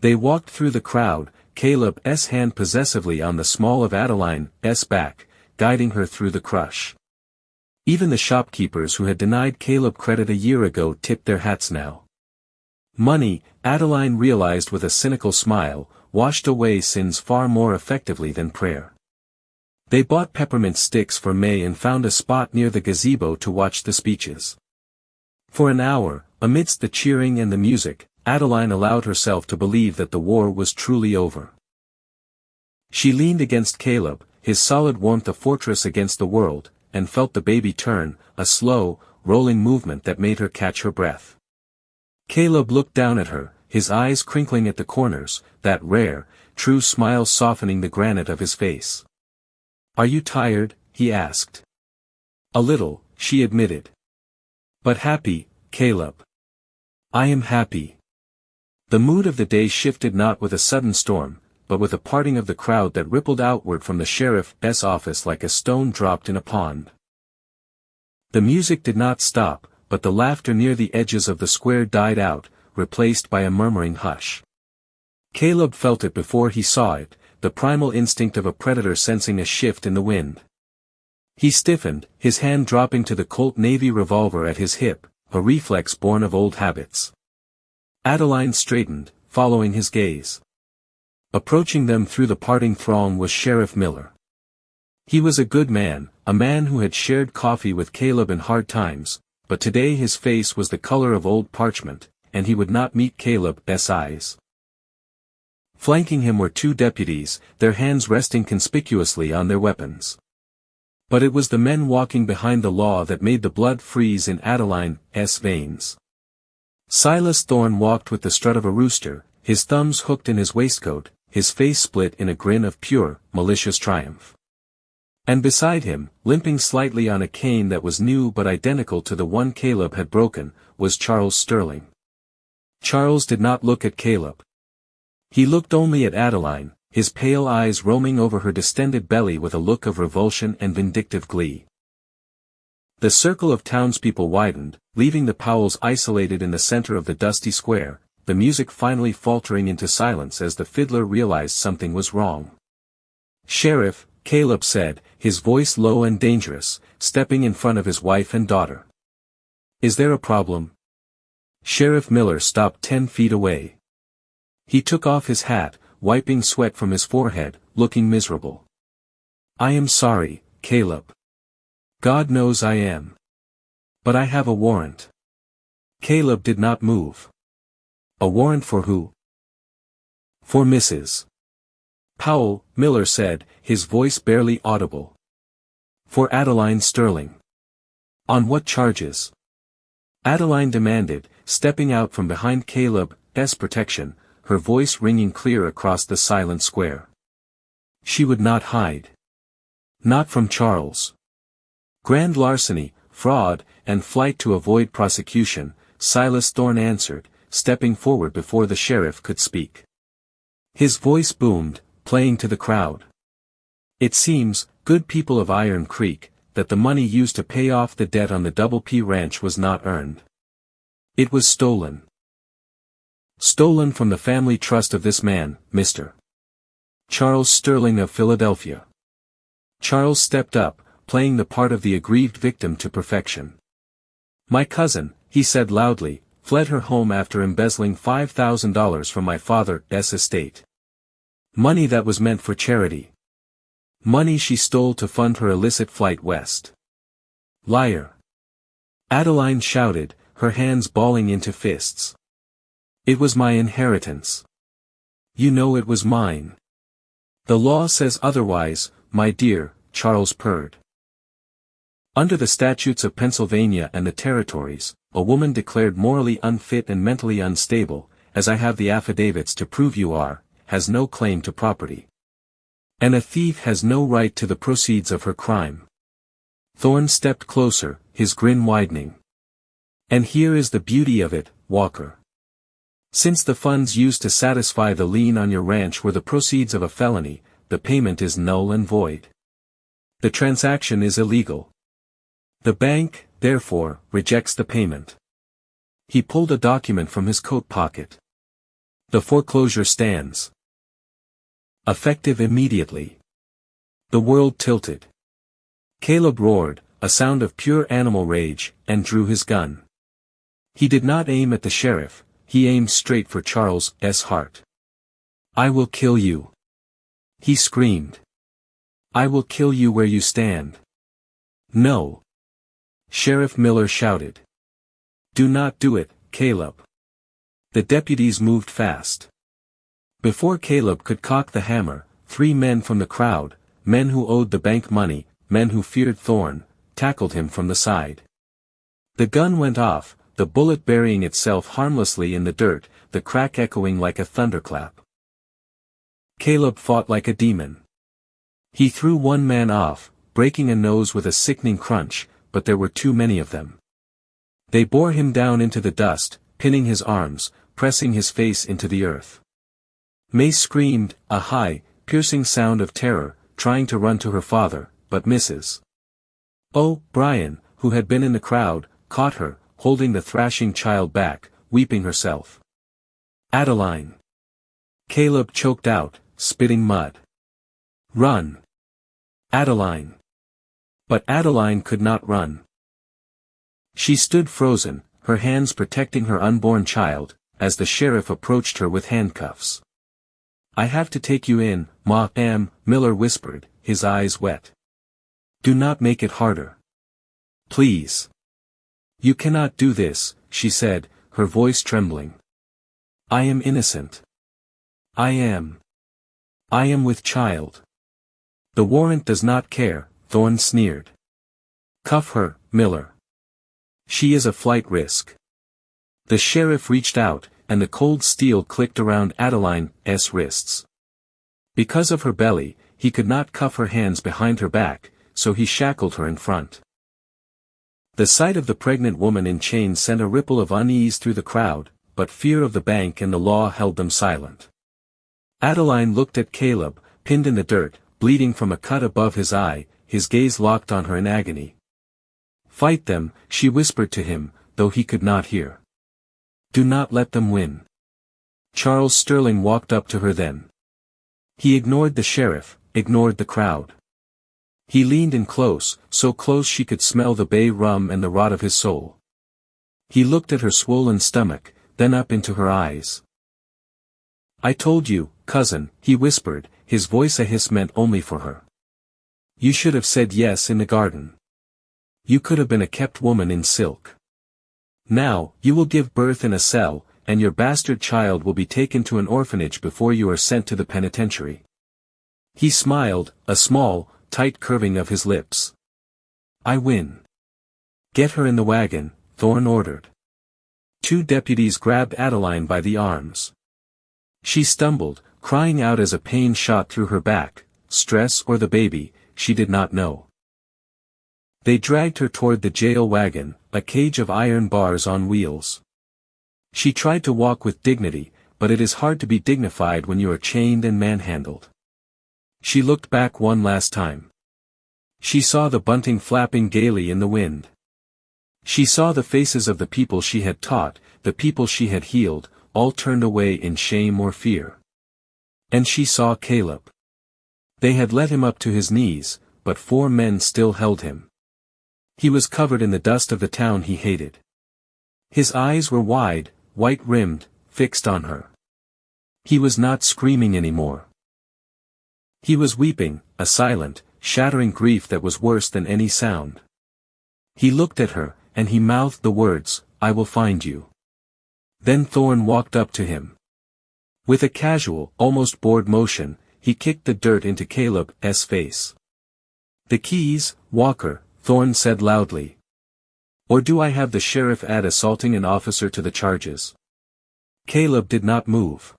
They walked through the crowd, Caleb's hand possessively on the small of Adeline's back, guiding her through the crush. Even the shopkeepers who had denied Caleb credit a year ago tipped their hats now. Money, Adeline realized with a cynical smile, washed away sins far more effectively than prayer. They bought peppermint sticks for May and found a spot near the gazebo to watch the speeches. For an hour, amidst the cheering and the music, Adeline allowed herself to believe that the war was truly over. She leaned against Caleb, his solid warmth a fortress against the world, and felt the baby turn, a slow, rolling movement that made her catch her breath. Caleb looked down at her, his eyes crinkling at the corners, that rare, true smile softening the granite of his face. "Are you tired?" he asked. "A little," she admitted. "But happy, Caleb." "I am happy." The mood of the day shifted not with a sudden storm, but with a parting of the crowd that rippled outward from the sheriff's office like a stone dropped in a pond. The music did not stop, but the laughter near the edges of the square died out, replaced by a murmuring hush. Caleb felt it before he saw it, the primal instinct of a predator sensing a shift in the wind. He stiffened, his hand dropping to the Colt Navy revolver at his hip, a reflex born of old habits. Adeline straightened, following his gaze. Approaching them through the parting throng was Sheriff Miller. He was a good man, a man who had shared coffee with Caleb in hard times, but today his face was the color of old parchment, and he would not meet Caleb's eyes. Flanking him were two deputies, their hands resting conspicuously on their weapons. But it was the men walking behind the law that made the blood freeze in Adeline's veins. Silas Thorne walked with the strut of a rooster, his thumbs hooked in his waistcoat, his face split in a grin of pure, malicious triumph. And beside him, limping slightly on a cane that was new but identical to the one Caleb had broken, was Charles Sterling. Charles did not look at Caleb. He looked only at Adeline, his pale eyes roaming over her distended belly with a look of revulsion and vindictive glee. The circle of townspeople widened, leaving the Powells isolated in the center of the dusty square, the music finally faltering into silence as the fiddler realized something was wrong. "Sheriff," Caleb said, his voice low and dangerous, stepping in front of his wife and daughter. "Is there a problem?" Sheriff Miller stopped 10 feet away. He took off his hat, wiping sweat from his forehead, looking miserable. "I am sorry, Caleb. God knows I am. But I have a warrant." Caleb did not move. "A warrant for who?" "For Mrs. Powell," Miller said, his voice barely audible. "For Adeline Sterling." "On what charges?" Adeline demanded, stepping out from behind Caleb's protection, her voice ringing clear across the silent square. She would not hide. Not from Charles. Grand larceny, fraud, and flight to avoid prosecution, Silas Thorne answered, stepping forward before the sheriff could speak. His voice boomed, playing to the crowd. It seems, good people of Iron Creek, that the money used to pay off the debt on the Double P Ranch was not earned. It was stolen. Stolen from the family trust of this man, Mr. Charles Sterling of Philadelphia. Charles stepped up, playing the part of the aggrieved victim to perfection. My cousin, he said loudly, fled her home after embezzling $5,000 from my father's estate. Money that was meant for charity. Money she stole to fund her illicit flight west. Liar. Adeline shouted, her hands balling into fists. It was my inheritance. You know it was mine. The law says otherwise, my dear, Charles purred. Under the statutes of Pennsylvania and the territories, a woman declared morally unfit and mentally unstable, as I have the affidavits to prove you are, has no claim to property. And a thief has no right to the proceeds of her crime. Thorne stepped closer, his grin widening. And here is the beauty of it, Walker. Since the funds used to satisfy the lien on your ranch were the proceeds of a felony, the payment is null and void. The transaction is illegal. The bank, therefore, rejects the payment. He pulled a document from his coat pocket. The foreclosure stands. Effective immediately. The world tilted. Caleb roared, a sound of pure animal rage, and drew his gun. He did not aim at the sheriff, he aimed straight for Charles' heart. I will kill you. He screamed. I will kill you where you stand. No. Sheriff Miller shouted. Do not do it, Caleb. The deputies moved fast. Before Caleb could cock the hammer, 3 men from the crowd, men who owed the bank money, men who feared Thorne, tackled him from the side. The gun went off, the bullet burying itself harmlessly in the dirt, the crack echoing like a thunderclap. Caleb fought like a demon. He threw one man off, breaking a nose with a sickening crunch, but there were too many of them. They bore him down into the dust, pinning his arms, pressing his face into the earth. May screamed, a high, piercing sound of terror, trying to run to her father, but misses. Oh, Brian, who had been in the crowd, caught her, holding the thrashing child back, weeping herself. Adeline. Caleb choked out, spitting mud. Run. Adeline. But Adeline could not run. She stood frozen, her hands protecting her unborn child, as the sheriff approached her with handcuffs. I have to take you in, Ma-am, Miller whispered, his eyes wet. Do not make it harder. Please. You cannot do this, she said, her voice trembling. I am innocent. I am with child. The warrant does not care, Thorne sneered. Cuff her, Miller. She is a flight risk. The sheriff reached out, and the cold steel clicked around Adeline's wrists. Because of her belly, he could not cuff her hands behind her back, so he shackled her in front. The sight of the pregnant woman in chains sent a ripple of unease through the crowd, but fear of the bank and the law held them silent. Adeline looked at Caleb, pinned in the dirt, bleeding from a cut above his eye, his gaze locked on her in agony. Fight them, she whispered to him, though he could not hear. Do not let them win. Charles Sterling walked up to her then. He ignored the sheriff, ignored the crowd. He leaned in close, so close she could smell the bay rum and the rot of his soul. He looked at her swollen stomach, then up into her eyes. I told you, cousin, he whispered, his voice a hiss meant only for her. You should have said yes in the garden. You could have been a kept woman in silk. Now, you will give birth in a cell, and your bastard child will be taken to an orphanage before you are sent to the penitentiary. He smiled, a small, tight curving of his lips. I win. Get her in the wagon, Thorne ordered. 2 deputies grabbed Adeline by the arms. She stumbled, crying out as a pain shot through her back, stress or the baby, she did not know. They dragged her toward the jail wagon, a cage of iron bars on wheels. She tried to walk with dignity, but it is hard to be dignified when you are chained and manhandled. She looked back one last time. She saw the bunting flapping gaily in the wind. She saw the faces of the people she had taught, the people she had healed, all turned away in shame or fear. And she saw Caleb. They had let him up to his knees, but 4 men still held him. He was covered in the dust of the town he hated. His eyes were wide, white-rimmed, fixed on her. He was not screaming anymore. He was weeping, a silent, shattering grief that was worse than any sound. He looked at her, and he mouthed the words, "I will find you." Then Thorn walked up to him. With a casual, almost bored motion, he kicked the dirt into Caleb's face. "The keys, Walker," Thorn said loudly. "Or do I have the sheriff add assaulting an officer to the charges?" Caleb did not move.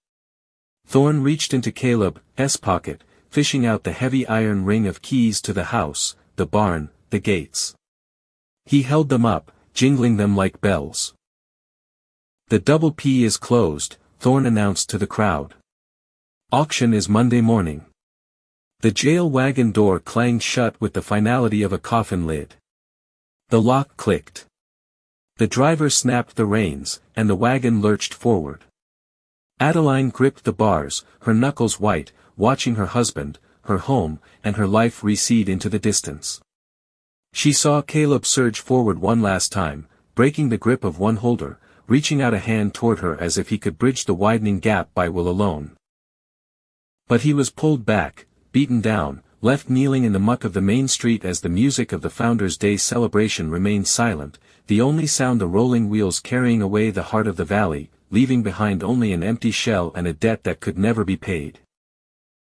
Thorn reached into Caleb's pocket, fishing out the heavy iron ring of keys to the house, the barn, the gates. He held them up, jingling them like bells. "The double P is closed," Thorn announced to the crowd. "Auction is Monday morning." The jail wagon door clanged shut with the finality of a coffin lid. The lock clicked. The driver snapped the reins, and the wagon lurched forward. Adeline gripped the bars, her knuckles white, watching her husband, her home, and her life recede into the distance. She saw Caleb surge forward one last time, breaking the grip of one holder, reaching out a hand toward her as if he could bridge the widening gap by will alone. But he was pulled back, beaten down, left kneeling in the muck of the main street as the music of the Founders' Day celebration remained silent, the only sound the rolling wheels carrying away the heart of the valley, leaving behind only an empty shell and a debt that could never be paid.